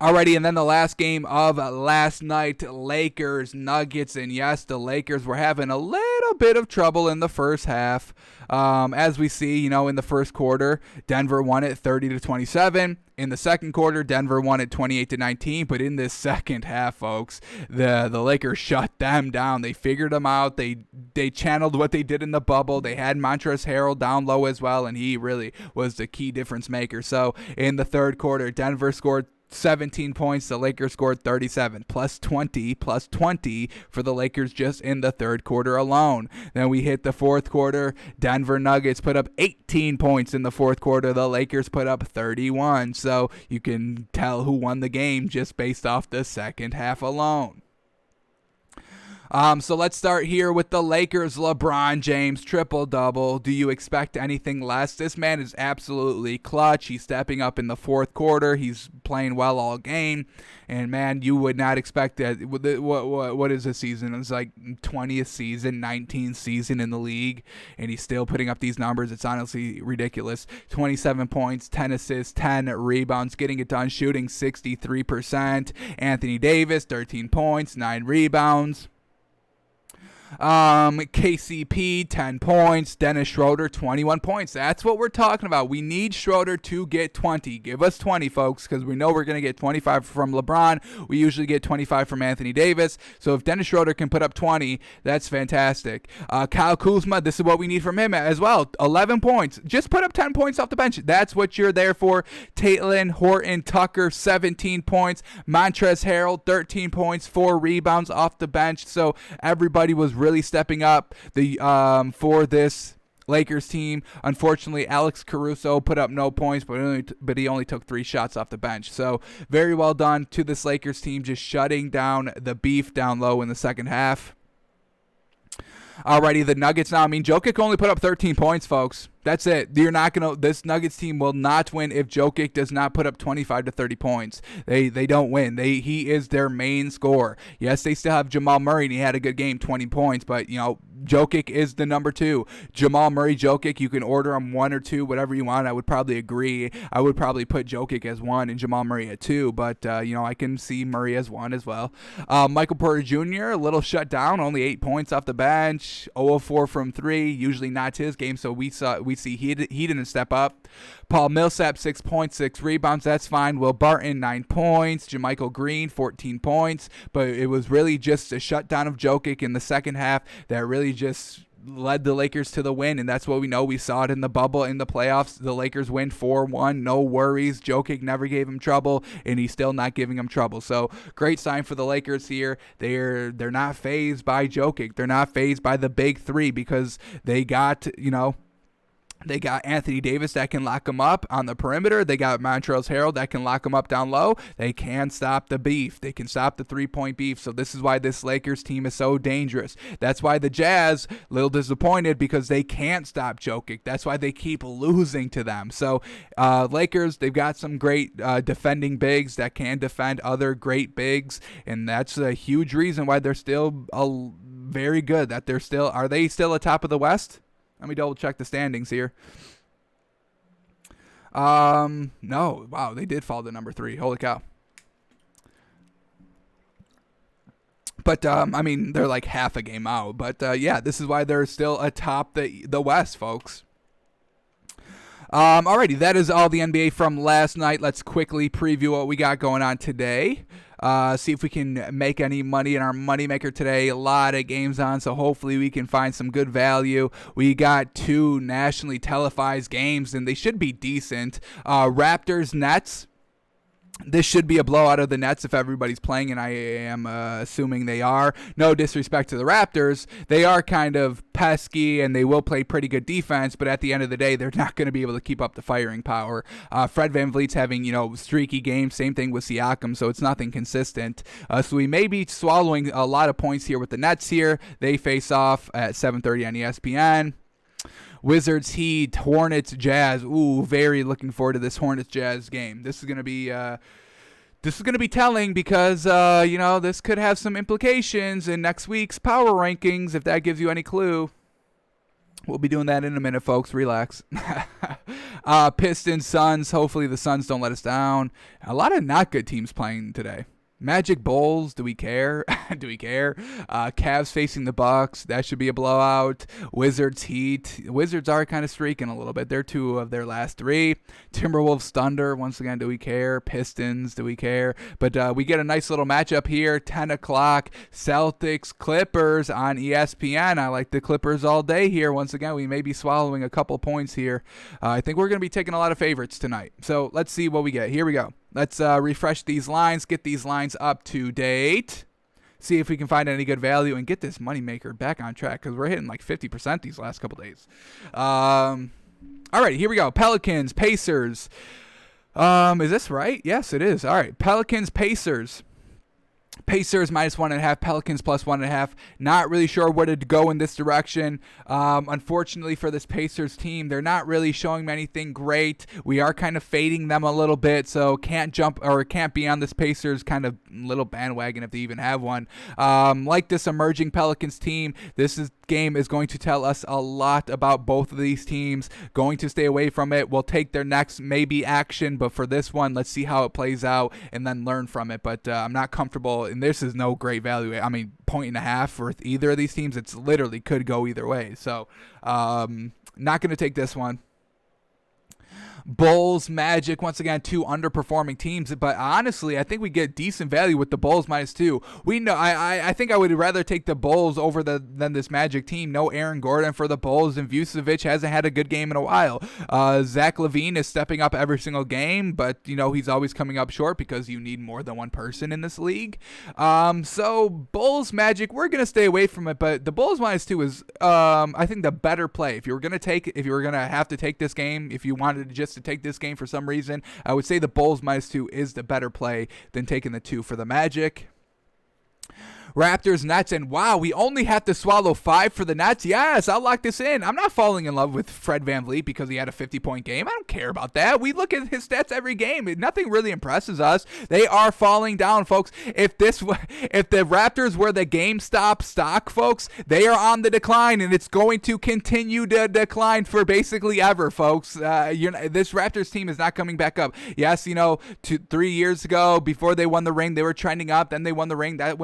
Speaker 1: Alrighty, and then the last game of last night, Lakers, Nuggets, and yes, the Lakers were having a little bit of trouble in the first half. As we see, in the first quarter, Denver won it 30-27. In the second quarter, Denver won it 28-19. But in this second half, folks, the Lakers shut them down. They figured them out. They channeled what they did in the bubble. They had Montrezl Harrell down low as well, and he really was the key difference maker. So in the third quarter, Denver scored 17 points. The Lakers scored 37, plus 20 for the Lakers just in the third quarter alone. Then we hit the fourth quarter. Denver Nuggets put up 18 points in the fourth quarter. The Lakers put up 31. So you can tell who won the game just based off the second half alone. So let's start here with the Lakers. LeBron James, triple-double. Do you expect anything less? This man is absolutely clutch. He's stepping up in the fourth quarter. He's playing well all game. And, man, you would not expect that. What is this season? It's like 20th season, 19th season in the league, and he's still putting up these numbers. It's honestly ridiculous. 27 points, 10 assists, 10 rebounds, getting it done, shooting 63%. Anthony Davis, 13 points, 9 rebounds. KCP, 10 points. Dennis Schroeder, 21 points. That's what we're talking about. We need Schroeder to get 20. Give us 20, folks, because we know we're going to get 25 from LeBron. We usually get 25 from Anthony Davis. So if Dennis Schroeder can put up 20, that's fantastic. Kyle Kuzma, this is what we need from him as well. 11 points. Just put up 10 points off the bench. That's what you're there for. Taylor Horton Tucker, 17 points. Montrezl Harrell, 13 points, 4 rebounds off the bench. So everybody was really stepping up for this Lakers team. Unfortunately, Alex Caruso put up no points, but he only took 3 shots off the bench. So very well done to this Lakers team, just shutting down the beef down low in the second half. Alrighty, the Nuggets now. I mean, Jokic only put up 13 points, folks. That's it. This Nuggets team will not win if Jokic does not put up 25 to 30 points. They don't win. He is their main scorer. Yes, they still have Jamal Murray, and he had a good game, 20 points, but Jokic is the number 2. Jamal Murray, Jokic, you can order them 1 or 2, whatever you want. I would probably agree. I would probably put Jokic as 1 and Jamal Murray at 2, but I can see Murray as 1 as well. Michael Porter Jr., a little shut down, only 8 points off the bench, 0 of 4 from 3, usually not his game, so we see he didn't step up. Paul Millsap, 6 points, 6 rebounds. That's fine. Will Barton, 9 points. JaMychal Green, 14 points. But it was really just a shutdown of Jokic in the second half that really just led the Lakers to the win, and that's what we know. We saw it in the bubble, in the playoffs. The Lakers win 4-1, no worries. Jokic never gave him trouble, and he's still not giving him trouble. So great sign for the Lakers here. They're not fazed by Jokic. They're not fazed by the big 3 because they got, they got Anthony Davis that can lock him up on the perimeter. They got Montrezl Harrell that can lock him up down low. They can stop the beef. They can stop the 3-point beef. So this is why this Lakers team is so dangerous. That's why the Jazz, a little disappointed because they can't stop Jokic. That's why they keep losing to them. So Lakers, they've got some great defending bigs that can defend other great bigs. And that's a huge reason why they're still very good. Are they still atop of the West? Let me double check the standings here. No. Wow, they did fall to number 3. Holy cow. But, they're like half a game out. But, yeah, this is why they're still atop the West, folks. Alrighty, that is all the NBA from last night. Let's quickly preview what we got going on today. See if we can make any money in our moneymaker today. A lot of games on, so hopefully we can find some good value. We got 2 nationally televised games, and they should be decent. Raptors, Nets. This should be a blowout of the Nets if everybody's playing, and I am assuming they are. No disrespect to the Raptors. They are kind of pesky, and they will play pretty good defense, but at the end of the day, they're not going to be able to keep up the firing power. Fred VanVleet's having, streaky games. Same thing with Siakam, so it's nothing consistent. So we may be swallowing a lot of points here with the Nets here. They face off at 7:30 on ESPN. Wizards, Heat, Hornets, Jazz. Ooh, very looking forward to this Hornets Jazz game. This is going to be telling because this could have some implications in next week's power rankings. If that gives you any clue, we'll be doing that in a minute, folks. Relax. Pistons, Suns. Hopefully the Suns don't let us down. A lot of not good teams playing today. Magic Bulls, do we care? Do we care? Cavs facing the Bucs, that should be a blowout. Wizards, Heat. Wizards are kind of streaking a little bit. They're 2 of their last 3. Timberwolves, Thunder, once again, do we care? Pistons, do we care? But we get a nice little matchup here, 10 o'clock, Celtics, Clippers on ESPN. I like the Clippers all day here. Once again, we may be swallowing a couple points here. I think we're going to be taking a lot of favorites tonight. So let's see what we get. Here we go. Let's refresh these lines, get these lines up to date, see if we can find any good value, and get this moneymaker back on track because we're hitting like 50% these last couple days. All right, here we go. Pelicans, Pacers. Is this right? Yes, it is. All right, Pelicans, Pacers. Pacers -1.5, Pelicans +1.5. Not really sure where to go in this direction. Unfortunately for this Pacers team, they're not really showing me anything great. We are kind of fading them a little bit, so can't be on this Pacers kind of little bandwagon if they even have one. Like this emerging Pelicans team, game is going to tell us a lot about both of these teams. Going to stay away from it. We'll take their next maybe action, but for this one, let's see how it plays out and then learn from it. But I'm not comfortable total, and this is no great value. I mean, 1.5 for either of these teams. It's literally could go either way. So, not going to take this one. Bulls, Magic, once again, two underperforming teams. But honestly, I think we get decent value with the Bulls -2. We know I think I would rather take the Bulls over than this Magic team. No Aaron Gordon for the Bulls, and Vucevic hasn't had a good game in a while. Zach LaVine is stepping up every single game, but he's always coming up short because you need more than one person in this league. So Bulls, Magic, we're gonna stay away from it. But the Bulls -2 is I think the better play. If you were gonna have to take this game, if you wanted to just to take this game for some reason, I would say the Bulls -2 is the better play than taking the 2 for the Magic. Raptors, Nets, and wow, we only have to swallow 5 for the Nets. Yes, I'll lock this in. I'm not falling in love with Fred VanVleet because he had a 50-point game. I don't care about that. We look at his stats every game. Nothing really impresses us. They are falling down, folks. If the Raptors were the GameStop stock, folks, they are on the decline, and it's going to continue to decline for basically ever, folks. This Raptors team is not coming back up. Yes, 3 years ago, before they won the ring, they were trending up. Then they won the ring. That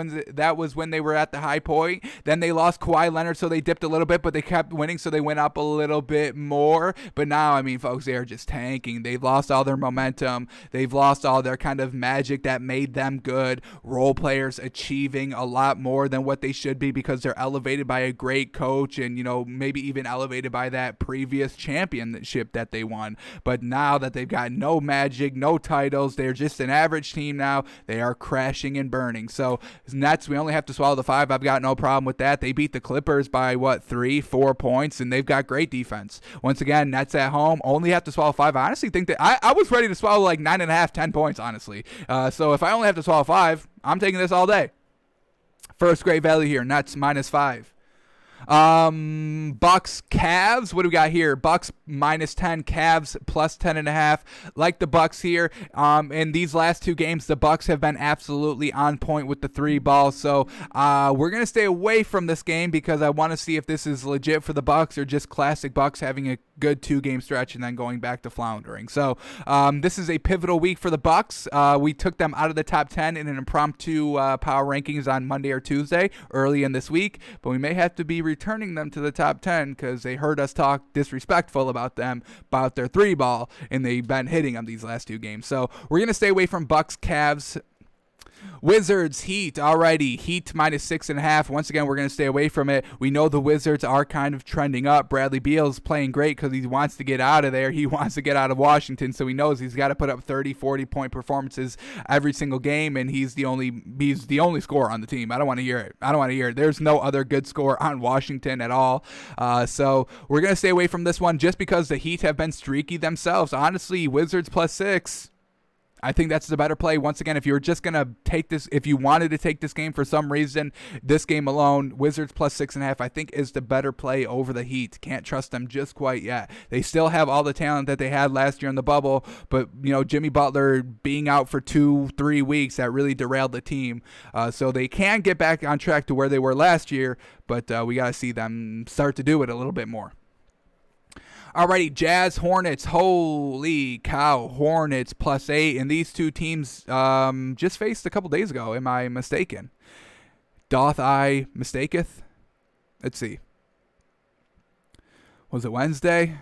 Speaker 1: was when they were at the high point. Then they lost Kawhi Leonard, so they dipped a little bit, but they kept winning, so they went up a little bit more. But now, I mean, folks, they are just tanking. They've lost all their momentum. They've lost all their kind of magic that made them good. Role players achieving a lot more than what they should be because they're elevated by a great coach and, maybe even elevated by that previous championship that they won. But now that they've got no magic, no titles, they're just an average team now. They are crashing and burning. So Nets, we only have to swallow the 5. I've got no problem with that. They beat the Clippers by 3-4 points, and they've got great defense. Once again, Nets at home, only have to swallow 5. I honestly think that I was ready to swallow like 9.5, 10 points, honestly. So if I only have to swallow 5, I'm taking this all day. First great value here, Nets -5. Bucs, Cavs. What do we got here? Bucs -10, Cavs +10.5. Like the Bucs here. In these last 2 games, the Bucs have been absolutely on point with the 3 ball. So we're gonna stay away from this game because I want to see if this is legit for the Bucs or just classic Bucs having a good 2-game stretch and then going back to floundering. So this is a pivotal week for the Bucs. We took them out of the top 10 in an impromptu power rankings on Monday or Tuesday early in this week, but we may have to be returning them to the top 10 because they heard us talk disrespectful about them, about their 3 ball, and they've been hitting them these last 2 games. So we're going to stay away from Bucs, Cavs. Wizards, Heat. Alrighty, Heat -6.5. Once again, we're going to stay away from it. We know the Wizards are kind of trending up. Bradley Beal's playing great because he wants to get out of there. He wants to get out of Washington, so he knows he's got to put up 30, 40-point performances every single game, and he's the only scorer on the team. I don't want to hear it. There's no other good scorer on Washington at all. So we're going to stay away from this one just because the Heat have been streaky themselves. Honestly, Wizards +6. I think that's the better play. Once again, if you were just going to take this, if you wanted to take this game for some reason, this game alone, Wizards +6.5, I think is the better play over the Heat. Can't trust them just quite yet. They still have all the talent that they had last year in the bubble, but, Jimmy Butler being out for 2-3 weeks, that really derailed the team. So they can get back on track to where they were last year, but we got to see them start to do it a little bit more. Alrighty, Jazz, Hornets. Holy cow, Hornets +8. And these 2 teams just faced a couple days ago. Am I mistaken? Doth I mistaketh? Let's see. Was it Wednesday?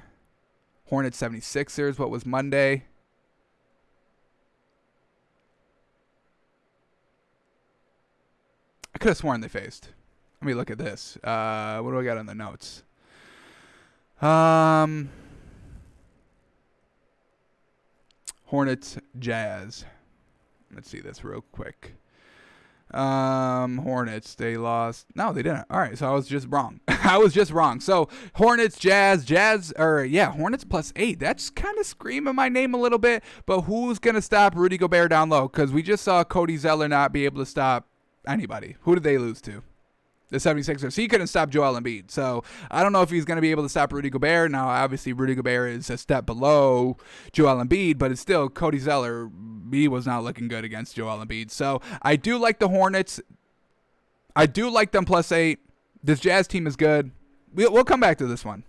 Speaker 1: Hornets 76ers. What was Monday? I could have sworn they faced. Let me look at this. What do I got on the notes? Hornets, Jazz. Let's see this real quick. Hornets, they lost. No, they didn't. All right, so I was just wrong. So Hornets, Hornets +8. That's kind of screaming my name a little bit, but who's going to stop Rudy Gobert down low? Because we just saw Cody Zeller not be able to stop anybody. Who did they lose to? The 76ers. He couldn't stop Joel Embiid. So I don't know if he's going to be able to stop Rudy Gobert. Now, obviously, Rudy Gobert is a step below Joel Embiid, but it's still Cody Zeller. He was not looking good against Joel Embiid. So I do like the Hornets. I do like them +8. This Jazz team is good. We'll come back to this one.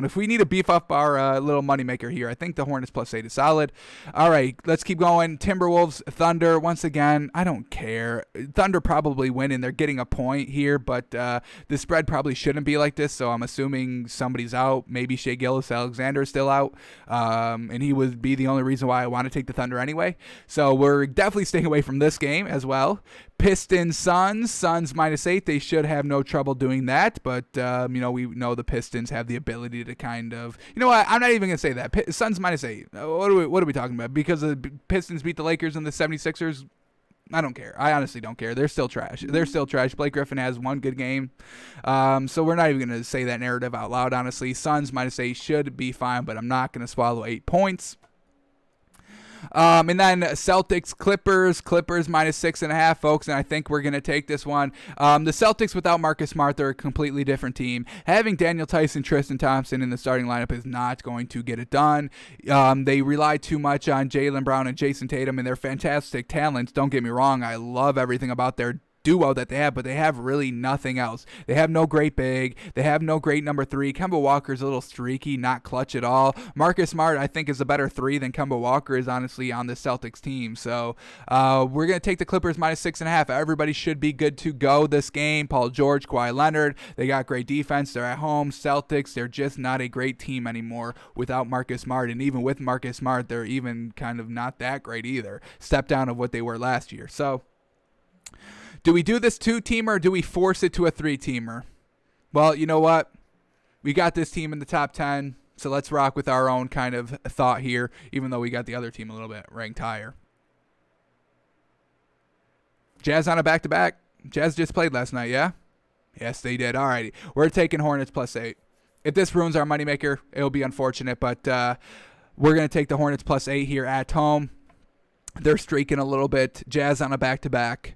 Speaker 1: If we need to beef up our little moneymaker here, I think the Hornets +8 is solid. All right, let's keep going. Timberwolves, Thunder. Once again, I don't care. Thunder probably win, and they're getting a point here, but the spread probably shouldn't be like this, so I'm assuming somebody's out. Maybe Shai Gilgeous-Alexander is still out, and he would be the only reason why I want to take the Thunder anyway. So we're definitely staying away from this game as well. Pistons, Suns -8. They should have no trouble doing that, but we know the Pistons have the ability to kind of, what? I'm not even gonna say that. Suns -8. What are we talking about? Because the Pistons beat the Lakers and the 76ers. I don't care. I honestly don't care. They're still trash. Blake Griffin has one good game, so we're not even gonna say that narrative out loud. Honestly, Suns -8 should be fine, but I'm not gonna swallow 8 points. And then Celtics, Clippers -6.5, folks, and I think we're going to take this one. The Celtics without Marcus Smart, they're a completely different team. Having Daniel Tyson, Tristan Thompson in the starting lineup is not going to get it done. They rely too much on Jaylen Brown and Jason Tatum, and they're fantastic talents. Don't get me wrong. I love everything about their duo that they have, but they have really nothing else. They have no great big. They have no great number 3. Kemba Walker's a little streaky, not clutch at all. Marcus Smart, I think, is a better 3 than Kemba Walker is, honestly, on the Celtics team. So we're going to take the Clippers -6.5. Everybody should be good to go this game. Paul George, Kawhi Leonard, they got great defense. They're at home. Celtics, they're just not a great team anymore without Marcus Smart. And even with Marcus Smart, they're even kind of not that great either. Step down of what they were last year. So do we do this 2-teamer or do we force it to a 3-teamer? Well, you know what? We got this team in the top 10, so let's rock with our own kind of thought here, even though we got the other team a little bit ranked higher. Jazz on a back-to-back. Jazz just played last night, yeah? Yes, they did. All righty. We're taking Hornets +8. If this ruins our moneymaker, it'll be unfortunate, but we're going to take the Hornets +8 here at home. They're streaking a little bit. Jazz on a back-to-back.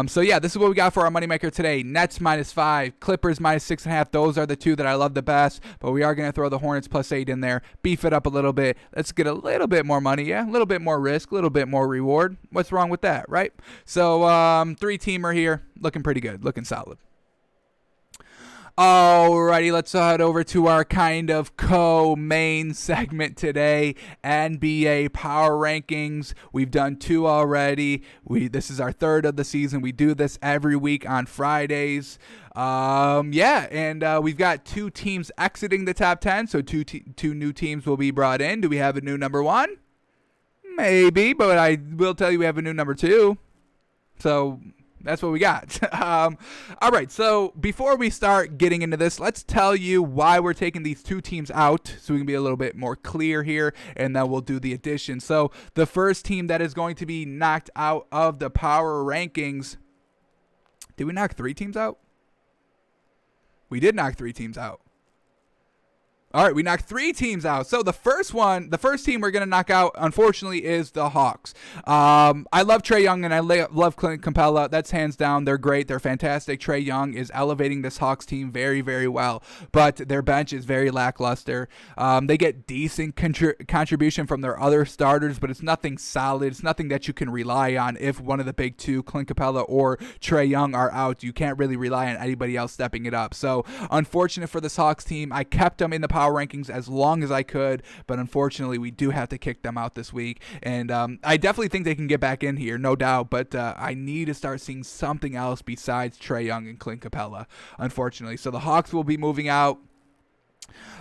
Speaker 1: So yeah, this is what we got for our moneymaker today. Nets -5, Clippers -6.5. Those are the two that I love the best, but we are going to throw the Hornets +8 in there, beef it up a little bit. Let's get a little bit more money, yeah, a little bit more risk, a little bit more reward. What's wrong with that, right? So 3-teamer here, looking pretty good, looking solid. Alrighty, let's head over to our kind of co-main segment today, NBA Power Rankings. We've done 2 already. This is our 3rd of the season. We do this every week on Fridays. We've got 2 teams exiting the top 10, so two new teams will be brought in. Do we have a new number 1? Maybe, but I will tell you we have a new number 2. So that's what we got. All right, so before we start getting into this, let's tell you why we're taking these 2 teams out so we can be a little bit more clear here, and then we'll do the addition. So the first team that is going to be knocked out of the power rankings, did we knock 3 teams out? We did knock 3 teams out. All right, we knocked 3 teams out. So the first team we're going to knock out, unfortunately, is the Hawks. I love Trae Young and I love Clint Capella. That's hands down. They're great. They're fantastic. Trae Young is elevating this Hawks team very, very well. But their bench is very lackluster. They get decent contribution from their other starters, but it's nothing solid. It's nothing that you can rely on. If one of the big 2, Clint Capella or Trae Young, are out, you can't really rely on anybody else stepping it up. So unfortunate for this Hawks team. I kept them in the power rankings as long as I could, but unfortunately we do have to kick them out this week, and I definitely think they can get back in here, no doubt, but I need to start seeing something else besides Trae Young and Clint Capella, unfortunately. So the Hawks will be moving out.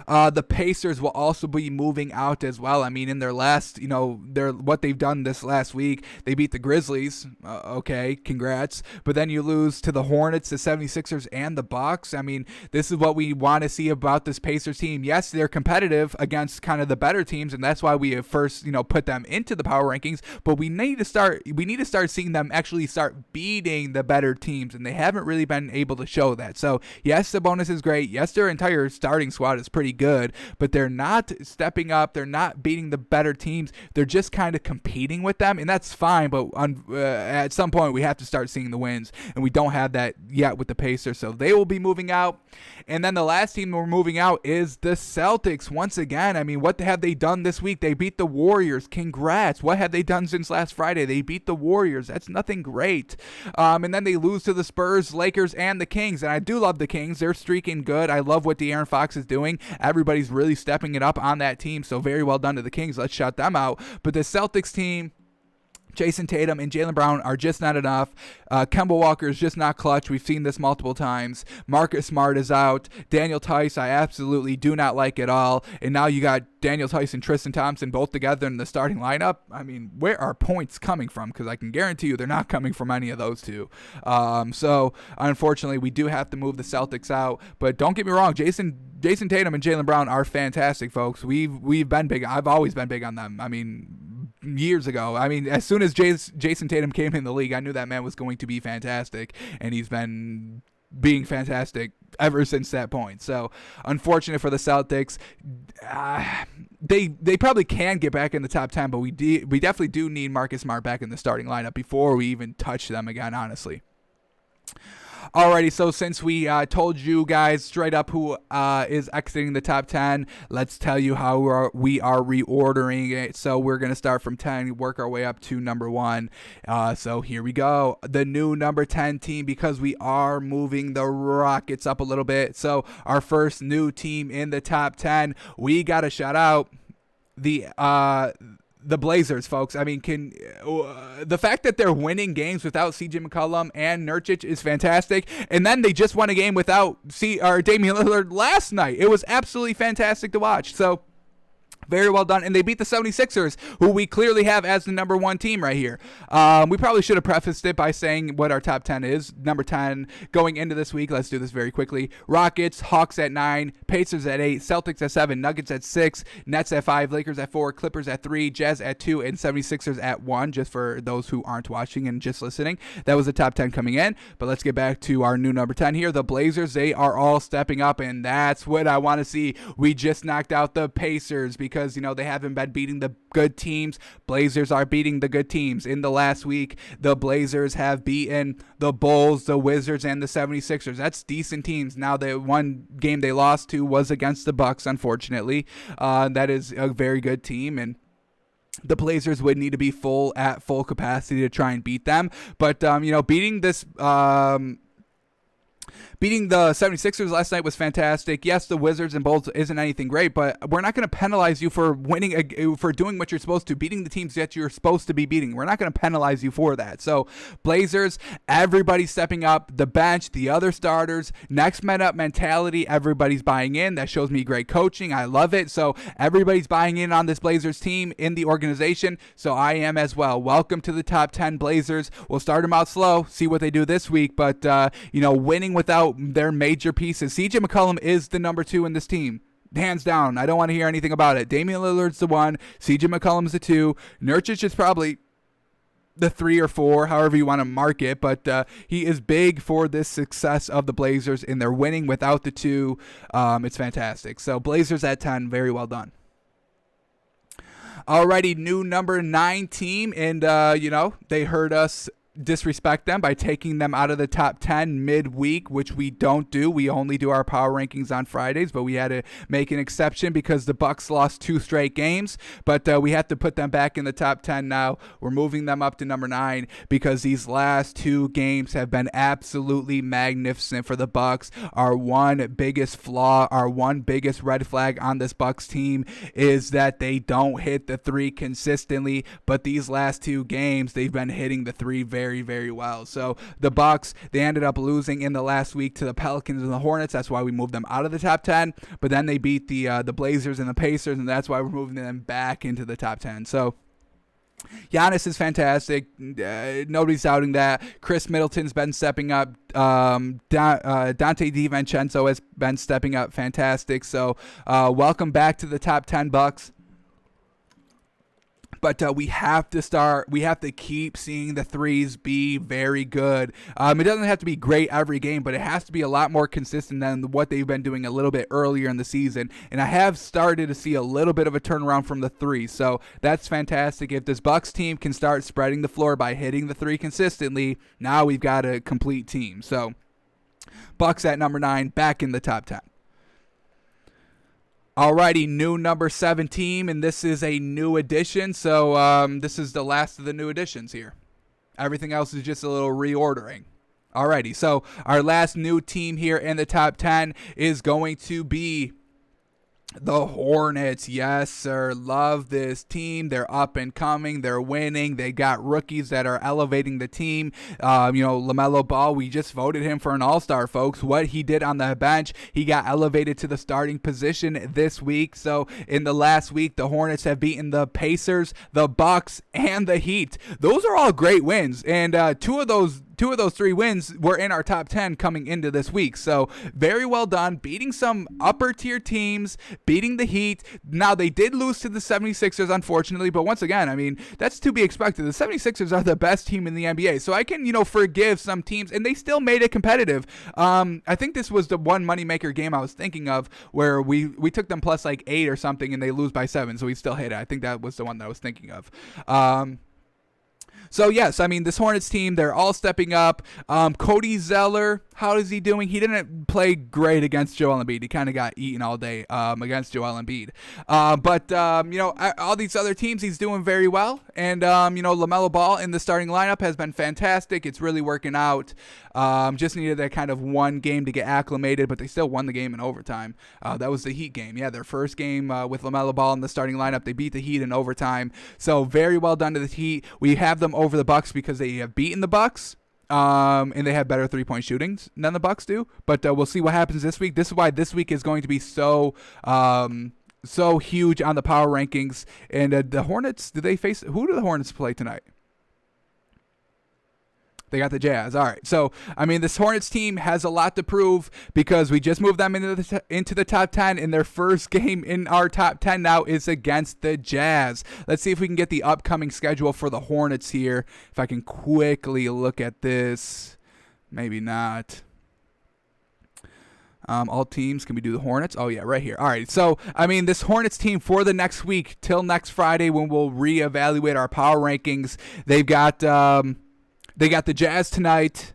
Speaker 1: The Pacers will also be moving out as well. I mean, in their last, what they've done this last week, they beat the Grizzlies. Okay, congrats. But then you lose to the Hornets, the 76ers, and the Bucs. I mean, this is what we want to see about this Pacers team. Yes, they're competitive against kind of the better teams, and that's why we have first, put them into the power rankings. But we need to start seeing them actually start beating the better teams, and they haven't really been able to show that. So yes, the bonus is great. Yes, their entire starting squad thought is pretty good, but they're not stepping up. They're not beating the better teams. They're just kind of competing with them, and that's fine, but at some point we have to start seeing the wins, and we don't have that yet with the Pacers, so they will be moving out. And then the last team we're moving out is the Celtics. Once again, I mean, what have they done this week? They beat the Warriors. Congrats. What have they done since last Friday? They beat the Warriors. That's nothing great. And then they lose to the Spurs, Lakers, and the Kings. And I do love the Kings. They're streaking good. I love what De'Aaron Fox is doing. Everybody's really stepping it up on that team, so very well done to the Kings. Let's shout them out. But the Celtics team, Jason Tatum and Jaylen Brown are just not enough. Kemba Walker is just not clutch. We've seen this multiple times. Marcus Smart is out. Daniel Tice, I absolutely do not like at all. And now you got Daniel Tice and Tristan Thompson both together in the starting lineup. I mean, where are points coming from? Because I can guarantee you they're not coming from any of those two. So, unfortunately, we do have to move the Celtics out. But don't get me wrong, Jason Tatum and Jaylen Brown are fantastic, folks. We've been big. I've always been big on them. I mean, years ago. I mean, as soon as Jason Tatum came in the league, I knew that man was going to be fantastic, and he's been being fantastic ever since that point. So, unfortunate for the Celtics. They probably can get back in the top 10, but we definitely do need Marcus Smart back in the starting lineup before we even touch them again, honestly. Alrighty, so since we told you guys straight up who is exiting the top 10, let's tell you how we are reordering it. So we're going to start from 10, work our way up to number 1. So here we go. The new number 10 team, because we are moving the Rockets up a little bit. So our first new team in the top 10, we got to shout out the Blazers, folks. I mean, the fact that they're winning games without C.J. McCollum and Nurkic is fantastic. And then they just won a game without Damian Lillard last night. It was absolutely fantastic to watch. So, very well done. And they beat the 76ers, who we clearly have as the number 1 team right here. We probably should have prefaced it by saying what our top 10 is. Number 10 going into this week. Let's do this very quickly. Rockets, Hawks at 9, Pacers at 8, Celtics at 7, Nuggets at 6, Nets at 5, Lakers at 4, Clippers at 3, Jazz at 2, and 76ers at 1, just for those who aren't watching and just listening. That was the top 10 coming in. But let's get back to our new number 10 here. The Blazers, they are all stepping up, and that's what I want to see. We just knocked out the Pacers because, they haven't been beating the good teams. Blazers are beating the good teams. In the last week, the Blazers have beaten the Bulls, the Wizards, and the 76ers. That's decent teams. Now, the one game they lost to was against the Bucs, unfortunately. That is a very good team, and the Blazers would need to be at full capacity to try and beat them. But, beating this... Beating the 76ers last night was fantastic. Yes, the Wizards and Bulls isn't anything great, but we're not going to penalize you for for doing what you're supposed to, beating the teams that you're supposed to be beating. We're not going to penalize you for that. So, Blazers, everybody's stepping up. The bench, the other starters, next man up mentality, everybody's buying in. That shows me great coaching. I love it. So, everybody's buying in on this Blazers team in the organization. So, I am as well. Welcome to the top 10 Blazers. We'll start them out slow, see what they do this week, but, winning without their major pieces. C.J. McCollum is the number 2 in this team. Hands down. I don't want to hear anything about it. Damian Lillard's the 1. C.J. McCollum's the 2. Nurkic is probably the 3 or 4, however you want to mark it, but he is big for this success of the Blazers, and they're winning without the 2. It's fantastic. So Blazers at 10, very well done. Alrighty, new number 9 team, and they heard us disrespect them by taking them out of the top 10 midweek, which we don't do. We only do our power rankings on Fridays, but we had to make an exception because the Bucs lost 2 straight games, but we have to put them back in the top 10 now. We're moving them up to number 9 because these last 2 games have been absolutely magnificent for the Bucs. Our one biggest flaw, our one biggest red flag on this Bucs team is that they don't hit the 3 consistently, but these last 2 games, they've been hitting the 3 very, very well. So the Bucs, they ended up losing in the last week to the Pelicans and the Hornets. That's why we moved them out of the top 10. But then they beat the Blazers and the Pacers, and that's why we're moving them back into the top 10. So Giannis is fantastic. Nobody's doubting that. Chris Middleton's been stepping up. Dante DiVincenzo has been stepping up. Fantastic. So welcome back to the top 10 Bucs. But we have to keep seeing the threes be very good. It doesn't have to be great every game, but it has to be a lot more consistent than what they've been doing a little bit earlier in the season. And I have started to see a little bit of a turnaround from the three, so that's fantastic. If this Bucs team can start spreading the floor by hitting the three consistently, now we've got a complete team. So Bucs at number 9, back in the top 10. Alrighty, new number 7 team, and this is a new addition, so this is the last of the new additions here. Everything else is just a little reordering. Alrighty, so our last new team here in the top 10 is going to be the Hornets. Yes, sir. Love this team. They're up and coming. They're winning. They got rookies that are elevating the team. LaMelo Ball, we just voted him for an all-star, folks. What he did on the bench, he got elevated to the starting position this week. So in the last week, the Hornets have beaten the Pacers, the Bucs, and the Heat. Those are all great wins. And two of those 3 wins were in our top 10 coming into this week. So very well done, beating some upper tier teams, beating the Heat. Now they did lose to the 76ers, unfortunately, but once again, I mean, that's to be expected. The 76ers are the best team in the NBA. So I can, forgive some teams, and they still made it competitive. I think this was the one moneymaker game I was thinking of where we took them plus like 8 or something, and they lose by 7, so we still hit it. I think that was the one that I was thinking of. So, yes, I mean, this Hornets team, they're all stepping up. Cody Zeller, how is he doing? He didn't play great against Joel Embiid. He kind of got eaten all day against Joel Embiid. But all these other teams, he's doing very well. And, LaMelo Ball in the starting lineup has been fantastic. It's really working out. Just needed that kind of one game to get acclimated, but they still won the game in overtime. That was the Heat game. Yeah, their first game with LaMelo Ball in the starting lineup. They beat the Heat in overtime. So very well done to the Heat. We have them over the Bucs because they have beaten the Bucs. And they have better 3-point shootings than the Bucs do. But we'll see what happens this week. This is why this week is going to be so huge on the power rankings. And the Hornets, who do the Hornets play tonight? They got the Jazz. All right. So, I mean, this Hornets team has a lot to prove because we just moved them into the top 10, and their first game in our top 10 now is against the Jazz. Let's see if we can get the upcoming schedule for the Hornets here. If I can quickly look at this. Maybe not. All teams, can we do the Hornets? Oh, yeah, right here. All right, so, I mean, this Hornets team for the next week till next Friday when we'll reevaluate our power rankings, they've got the Jazz tonight.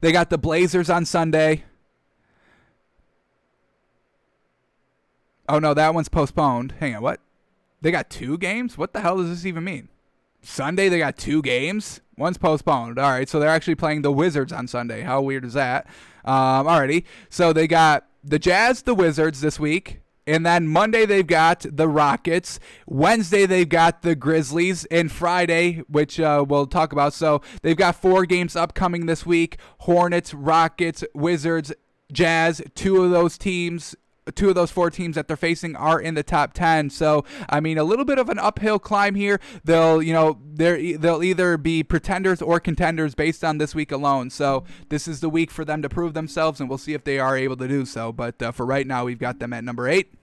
Speaker 1: They got the Blazers on Sunday. Oh, no, that one's postponed. Hang on, what? They got 2 games? What the hell does this even mean? Sunday, they got 2 games? One's postponed. All right, so they're actually playing the Wizards on Sunday. How weird is that? Alrighty, so they got the Jazz, the Wizards this week. And then Monday, they've got the Rockets. Wednesday, they've got the Grizzlies. And Friday, which we'll talk about. So they've got 4 games upcoming this week. Hornets, Rockets, Wizards, Jazz. 2 of those 4 teams that they're facing are in the top 10. So, I mean, a little bit of an uphill climb here. They'll either be pretenders or contenders based on this week alone. So this is the week for them to prove themselves, and we'll see if they are able to do so. But for right now, we've got them at number 8.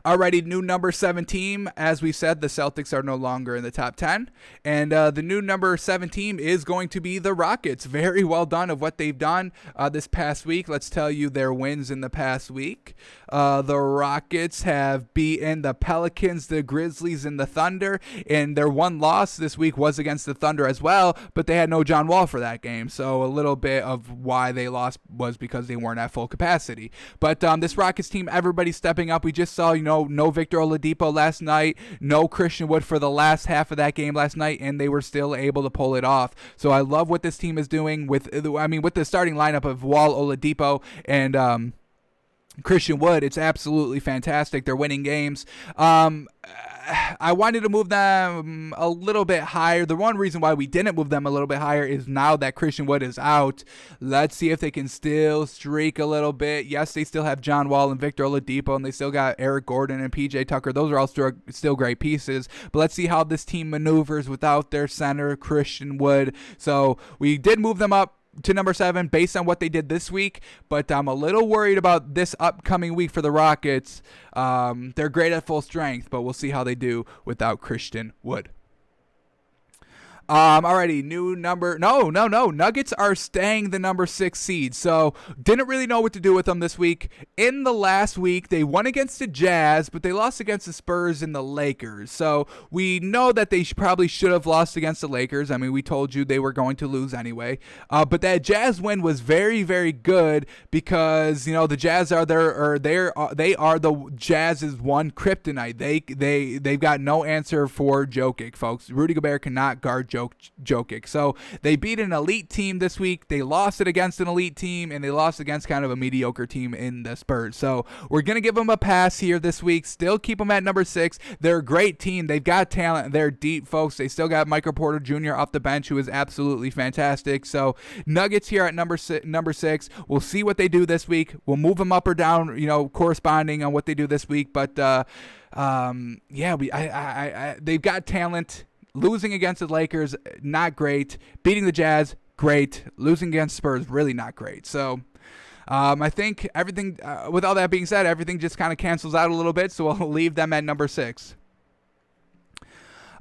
Speaker 1: Alrighty, new number 7 team. As we said, the Celtics are no longer in the top 10. And the new number 7 team is going to be the Rockets. Very well done of what they've done this past week. Let's tell you their wins in the past week. The Rockets have beaten the Pelicans, the Grizzlies, and the Thunder. And their one loss this week was against the Thunder as well, but they had no John Wall for that game. So a little bit of why they lost was because they weren't at full capacity. But this Rockets team, everybody's stepping up. We just saw, no Victor Oladipo last night, no Christian Wood for the last half of that game last night, and they were still able to pull it off. So I love what this team is doing with the starting lineup of Wall, Oladipo, and Christian Wood. It's absolutely fantastic. They're winning games. I wanted to move them a little bit higher. The one reason why we didn't move them a little bit higher is now that Christian Wood is out. Let's see if they can still streak a little bit. Yes, they still have John Wall and Victor Oladipo, and they still got Eric Gordon and PJ Tucker. Those are all still great pieces. But let's see how this team maneuvers without their center, Christian Wood. So we did move them up to number 7 based on what they did this week, but I'm a little worried about this upcoming week for the Rockets. They're great at full strength, but we'll see how they do without Christian Wood. Alrighty, new number. No. Nuggets are staying the number 6 seed. So didn't really know what to do with them this week. In the last week, they won against the Jazz, but they lost against the Spurs and the Lakers. So we know that they probably should have lost against the Lakers. I mean, we told you they were going to lose anyway. But that Jazz win was very, very good because the Jazz are they are the Jazz's one kryptonite. They've got no answer for Jokic, folks. Rudy Gobert cannot guard Jokic. So they beat an elite team this week. They lost it against an elite team, and they lost against kind of a mediocre team in the Spurs. So we're going to give them a pass here this week. Still keep them at number 6. They're a great team. They've got talent. They're deep, folks. They still got Michael Porter Jr. off the bench, who is absolutely fantastic. So Nuggets here at number 6. We'll see what they do this week. We'll move them up or down, corresponding on what they do this week. But they've got talent. Losing against the Lakers, not great. Beating the Jazz, great. Losing against Spurs, really not great. So I think everything, with all that being said, everything just kind of cancels out a little bit. So we'll leave them at number 6.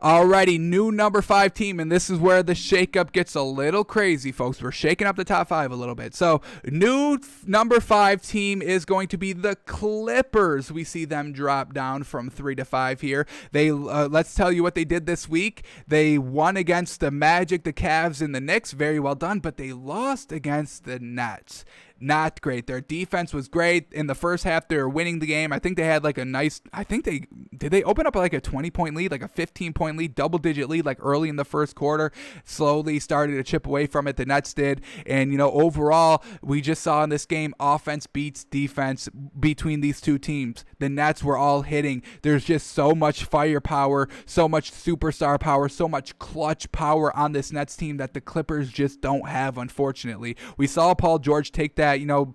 Speaker 1: Alrighty, new number 5 team, and this is where the shakeup gets a little crazy, folks. We're shaking up the top 5 a little bit. So, new number 5 team is going to be the Clippers. We see them drop down from 3 to 5 here. They let's tell you what they did this week. They won against the Magic, the Cavs, and the Knicks. Very well done, but they lost against the Nets. Not great. Their defense was great. In the first half, they were winning the game. I think they had like did they open up like a 20-point lead, like a 15-point lead, double-digit lead, like early in the first quarter. Slowly started to chip away from it. The Nets did. And, overall, we just saw in this game, offense beats defense between these two teams. The Nets were all hitting. There's just so much firepower, so much superstar power, so much clutch power on this Nets team that the Clippers just don't have, unfortunately. We saw Paul George take that,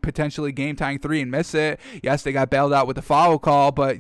Speaker 1: potentially game-tying 3 and miss it. Yes, they got bailed out with the foul call, but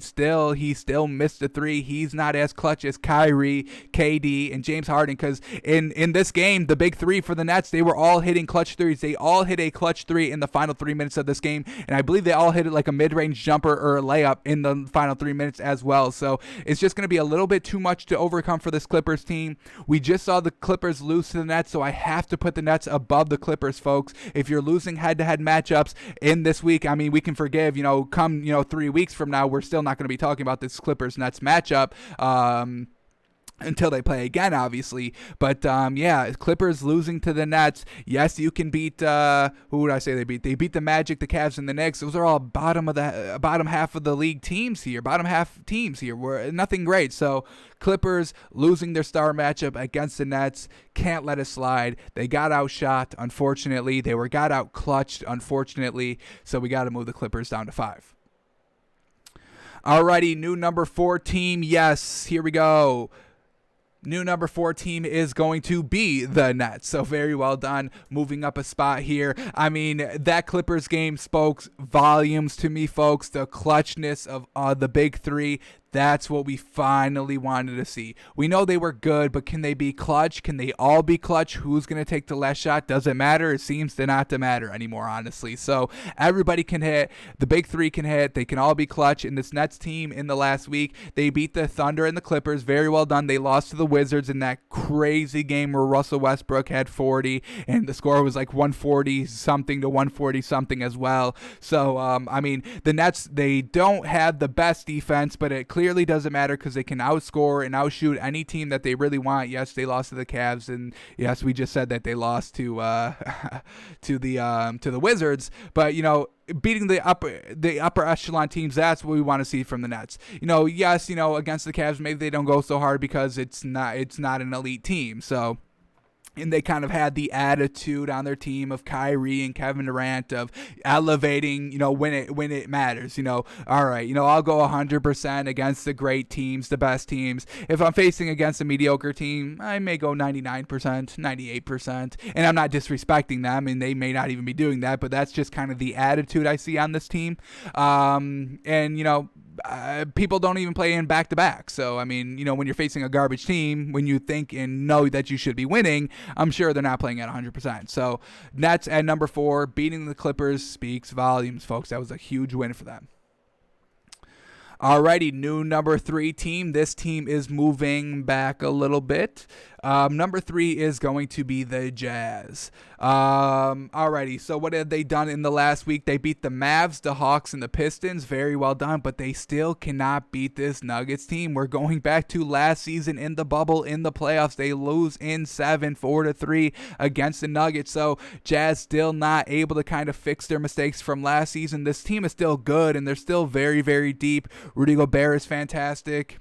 Speaker 1: he still missed the 3. He's not as clutch as Kyrie, KD, and James Harden, because in this game, the big 3 for the Nets, they were all hitting clutch 3s. They all hit a clutch 3 in the final 3 minutes of this game, and I believe they all hit it like a mid-range jumper or a layup in the final 3 minutes as well. So it's just going to be a little bit too much to overcome for this Clippers team. We just saw the Clippers lose to the Nets, so I have to put the Nets above the Clippers, folks. If you're losing head-to-head matchups in this week, I mean, we can forgive, come 3 weeks from now, we're still not going to be talking about this Clippers-Nets matchup until they play again, obviously. But Clippers losing to the Nets. Yes, you can beat who would I say they beat? They beat the Magic, the Cavs, and the Knicks. Those are all bottom half of the league teams here. Bottom half teams here were nothing great. So Clippers losing their star matchup against the Nets, can't let it slide. They got outshot, unfortunately. They got out clutched, unfortunately. So we got to move the Clippers down to 5. Alrighty, new number 4 team. Yes, here we go. New number 4 team is going to be the Nets. So very well done. Moving up a spot here. I mean, that Clippers game spoke volumes to me, folks. The clutchness of the big 3. That's what we finally wanted to see. We know they were good, but can they be clutch? Can they all be clutch? Who's going to take the last shot? Does it matter? It seems to not to matter anymore, honestly. So everybody can hit. The big 3 can hit. They can all be clutch. In this Nets team in the last week, they beat the Thunder and the Clippers. Very well done. They lost to the Wizards in that crazy game where Russell Westbrook had 40, and the score was like 140-something to 140-something as well. So, the Nets, they don't have the best defense, but it clearly doesn't matter because they can outscore and outshoot any team that they really want. Yes, they lost to the Cavs, and yes, we just said that they lost to the Wizards. But beating the upper echelon teams, that's what we want to see from the Nets. Yes, against the Cavs, maybe they don't go so hard because it's not an elite team. So. And they kind of had the attitude on their team of Kyrie and Kevin Durant of elevating, when it matters. All right, I'll go 100% against the great teams, the best teams. If I'm facing against a mediocre team, I may go 99%, 98%. And I'm not disrespecting them, and they may not even be doing that, but that's just kind of the attitude I see on this team. people don't even play in back-to-back. So, I mean, when you're facing a garbage team, when you think and know that you should be winning, I'm sure they're not playing at 100%. So, Nets at number 4, beating the Clippers speaks volumes, folks. That was a huge win for them. Alrighty, new number 3 team. This team is moving back a little bit. Number 3 is going to be the Jazz. Alrighty, so what have they done in the last week? They beat the Mavs, the Hawks, and the Pistons. Very well done, but they still cannot beat this Nuggets team. We're going back to last season in the bubble in the playoffs. They lose in 7, 4-3 against the Nuggets. So Jazz still not able to kind of fix their mistakes from last season. This team is still good, and they're still very, very deep. Rudy Gobert is fantastic.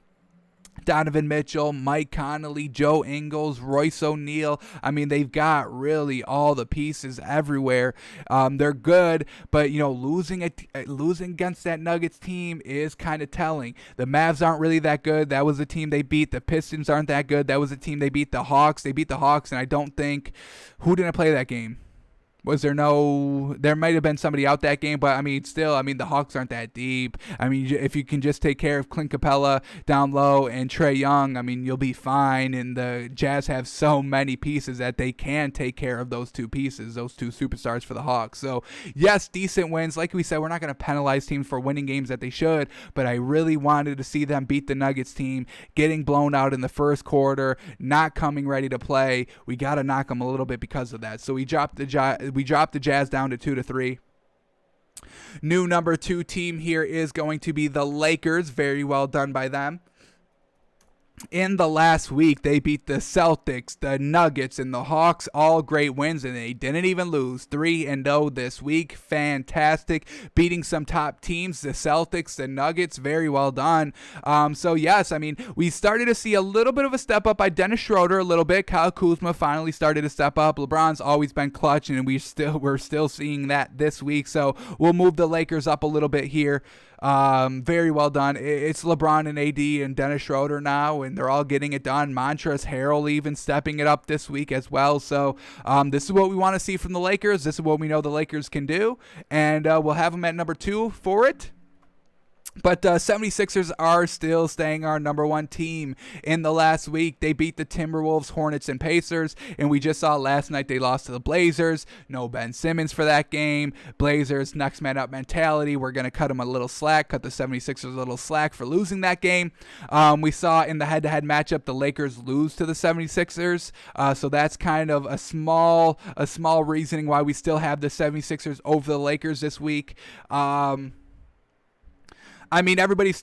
Speaker 1: Donovan Mitchell, Mike Conley, Joe Ingles, Royce O'Neal. I mean, they've got really all the pieces everywhere. They're good, but losing against that Nuggets team is kind of telling. The Mavs aren't really that good. That was the team they beat. The Pistons aren't that good. That was the team they beat. The Hawks. They beat the Hawks, and I don't think who didn't play that game. There might have been somebody out that game, but the Hawks aren't that deep. If you can just take care of Clint Capella down low and Trae Young, you'll be fine. And the Jazz have so many pieces that they can take care of those two pieces, those two superstars for the Hawks. So, yes, decent wins. Like we said, we're not going to penalize teams for winning games that they should, but I really wanted to see them beat the Nuggets team, getting blown out in the first quarter, not coming ready to play. We got to knock them a little bit because of that. So we dropped the Jazz down to 2-3. New number 2 team here is going to be the Lakers. Very well done by them. In the last week, they beat the Celtics, the Nuggets, and the Hawks. All great wins, and they didn't even lose. 3-0 this week. Fantastic. Beating some top teams, the Celtics, the Nuggets. Very well done. So, yes, we started to see a little bit of a step up by Dennis Schroeder a little bit. Kyle Kuzma finally started to step up. LeBron's always been clutch, and we're still seeing that this week. So, we'll move the Lakers up a little bit here. Very well done. It's LeBron and AD and Dennis Schroeder now, and they're all getting it done. Montrezl Harrell even stepping it up this week as well. So this is what we want to see from the Lakers. This is what we know the Lakers can do, and we'll have them at number 2 for it. But 76ers are still staying our number 1 team. In the last week, they beat the Timberwolves, Hornets, and Pacers. And we just saw last night they lost to the Blazers. No Ben Simmons for that game. Blazers, next man up mentality. We're going to cut them a little slack, cut the 76ers a little slack for losing that game. We saw in the head-to-head matchup, the Lakers lose to the 76ers. So that's kind of a small reasoning why we still have the 76ers over the Lakers this week. Everybody's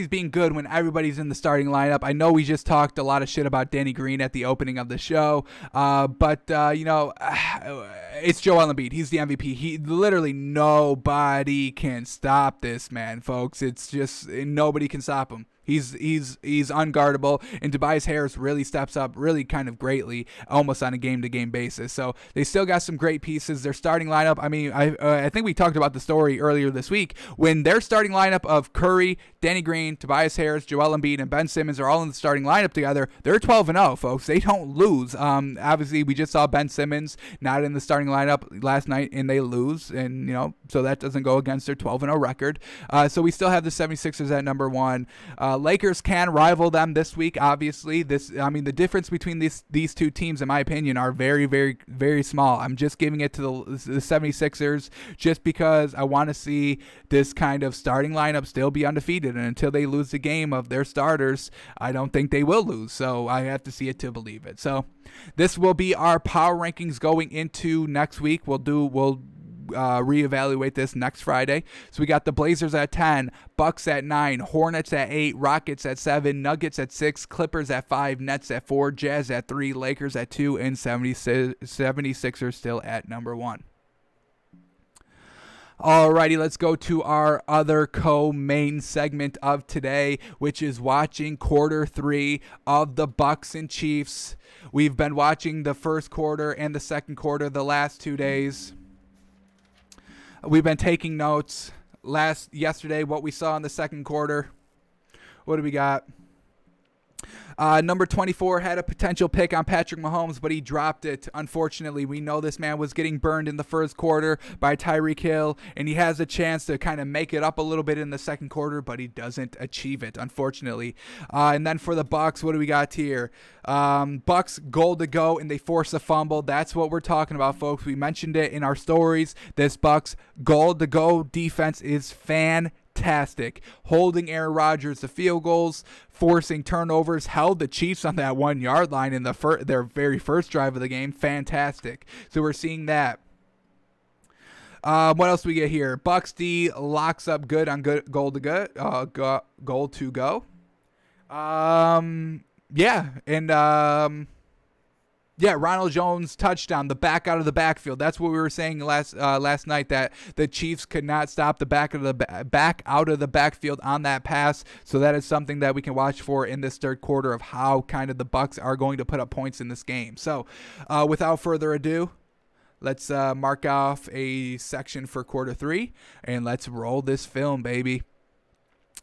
Speaker 1: being good when everybody's in the starting lineup. I know we just talked a lot of shit about Danny Green at the opening of the show, but it's Joel Embiid. He's the MVP. He literally nobody can stop this man, folks. It's just nobody can stop him. He's unguardable, and Tobias Harris really steps up really kind of greatly, almost on a game-to-game basis. So they still got some great pieces. Their starting lineup, I think we talked about the story earlier this week, when their starting lineup of Curry, Danny Green, Tobias Harris, Joel Embiid, and Ben Simmons are all in the starting lineup together, they're 12-0, folks. They don't lose. Obviously, we just saw Ben Simmons not in the starting lineup last night, and they lose, and so that doesn't go against their 12-0 record. So we still have the 76ers at number 1. Lakers can rival them this week, obviously. The difference between these two teams, in my opinion, are very, very, very small. I'm just giving it to the 76ers just because I want to see this kind of starting lineup still be undefeated. And until they lose the game of their starters, I don't think they will lose. So I have to see it to believe it. So this will be our power rankings going into next week. We'll reevaluate this next Friday. So we got the Blazers at 10, Bucs at 9, Hornets at 8, Rockets at 7, Nuggets at 6, Clippers at 5, Nets at 4, Jazz at 3, Lakers at 2, and 76ers still at number 1. Alrighty, let's go to our other co-main segment of today, which is watching quarter 3 of the Bucs and Chiefs. We've been watching the first quarter and the second quarter the last 2 days. We've been taking notes. Yesterday, what we saw in the second quarter. What do we got? Number 24 had a potential pick on Patrick Mahomes, but he dropped it. Unfortunately, we know this man was getting burned in the first quarter by Tyreek Hill, and he has a chance to kind of make it up a little bit in the second quarter, but he doesn't achieve it, unfortunately. And then for the Bucs, what do we got here? Bucs goal to go, and they force a fumble. That's what we're talking about, folks. We mentioned it in our stories. This Bucs goal to go defense is fantastic. Holding Aaron Rodgers to field goals, forcing turnovers, held the Chiefs on that 1 yard line in their very first drive of the game. Fantastic. So we're seeing that. What else do we get here? Bucs D locks up good on good goal to go. Ronald Jones touchdown, the back out of the backfield. That's what we were saying last night, that the Chiefs could not stop the back out of the backfield on that pass. So that is something that we can watch for in this third quarter of how kind of the Bucs are going to put up points in this game. So without further ado, let's mark off a section for quarter 3, and let's roll this film, baby.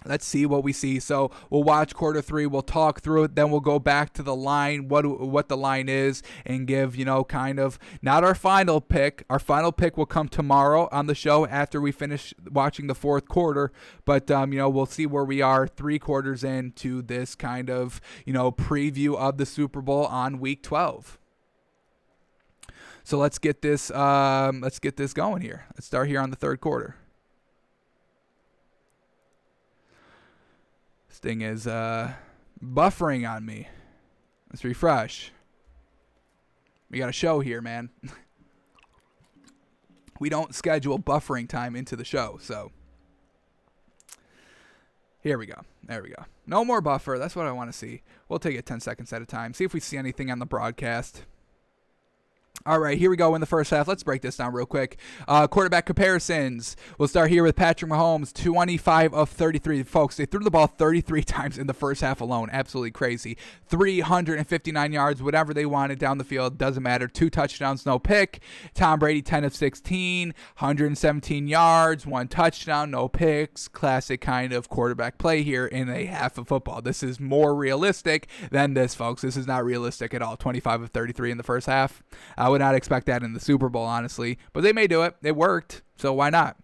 Speaker 1: Let's see what we see. So we'll watch quarter 3. We'll talk through it. Then we'll go back to the line, what the line is, and give, kind of not our final pick. Our final pick will come tomorrow on the show after we finish watching the fourth quarter. But, we'll see where we are 3 quarters into this kind of, preview of the Super Bowl on week 12. So let's get this going here. Let's start here on the third quarter. This thing is buffering on me. Let's refresh. We got a show here, man. We don't schedule buffering time into the show, so here we go. There we go. No more buffer. That's what I want to see. We'll take it 10 seconds at a time. See if we see anything on the broadcast. All right, here we go in the first half. Let's break this down real quick. Quarterback comparisons. We'll start here with Patrick Mahomes, 25 of 33. Folks, they threw the ball 33 times in the first half alone. Absolutely crazy. 359 yards, whatever they wanted down the field. Doesn't matter. 2 touchdowns, no pick. Tom Brady, 10 of 16, 117 yards, 1 touchdown, no picks. Classic kind of quarterback play here in a half of football. This is more realistic than this, folks. This is not realistic at all. 25 of 33 in the first half. I would not expect that in the Super Bowl, honestly. But they may do it. It worked, so why not?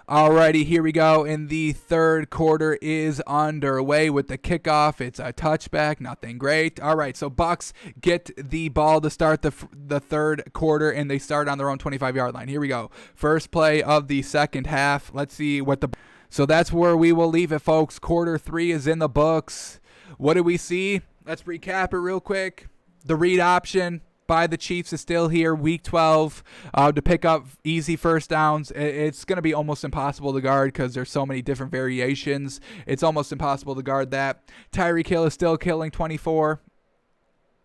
Speaker 1: Alrighty, here we go. In the third quarter is underway with the kickoff. It's a touchback, nothing great. All right, so Bucs get the ball to start the third quarter, and they start on their own 25-yard line. Here we go. First play of the second half. Let's see what the... So that's where we will leave it, folks. Quarter 3 is in the books. What do we see? Let's recap it real quick. The read option by the Chiefs is still here, week 12, to pick up easy first downs. It's going to be almost impossible to guard because there's so many different variations. It's almost impossible to guard that. Tyreek Hill is still killing 24.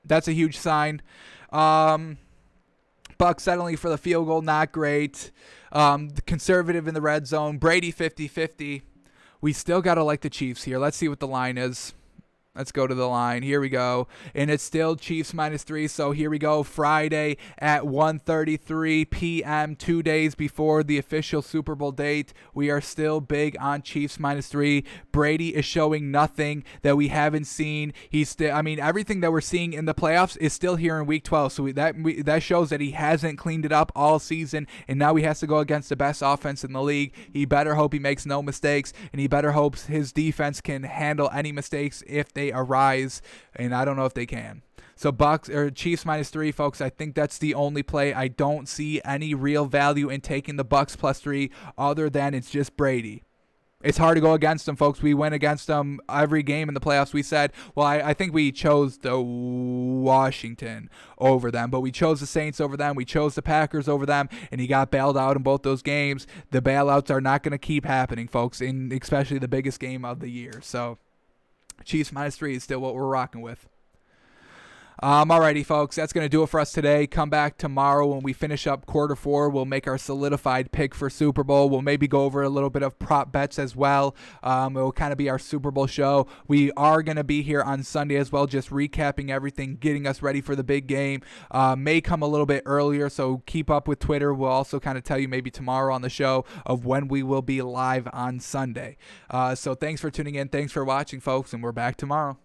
Speaker 1: That's a huge sign. Bucs settling for the field goal, not great. Conservative in the red zone. Brady 50-50. We still got to like the Chiefs here. Let's see what the line is. Let's go to the line. Here we go. And it's still Chiefs -3. So here we go. Friday at 1:33 p.m., 2 days before the official Super Bowl date. We are still big on Chiefs -3. Brady is showing nothing that we haven't seen. He's still, everything that we're seeing in the playoffs is still here in week 12. So that shows that he hasn't cleaned it up all season. And now he has to go against the best offense in the league. He better hope he makes no mistakes. And he better hope his defense can handle any mistakes if they arise, and I don't know if they can. So Chiefs -3, folks. I think that's the only play. I don't see any real value in taking the Bucs +3 other than it's just Brady. It's hard to go against them, folks. We went against them every game in the playoffs. We said, well, I think we chose the Washington over them, but we chose the Saints over them. We chose the Packers over them, and he got bailed out in both those games. The bailouts are not going to keep happening, folks, in especially the biggest game of the year. So Chiefs -3 is still what we're rocking with. Alrighty, folks, that's going to do it for us today. Come back tomorrow when we finish up quarter four. We'll make our solidified pick for Super Bowl. We'll maybe go over a little bit of prop bets as well. It will kind of be our Super Bowl show. We are going to be here on Sunday as well, just recapping everything, getting us ready for the big game. May come a little bit earlier, so keep up with Twitter. We'll also kind of tell you maybe tomorrow on the show of when we will be live on Sunday. So thanks for tuning in. Thanks for watching, folks, and we're back tomorrow.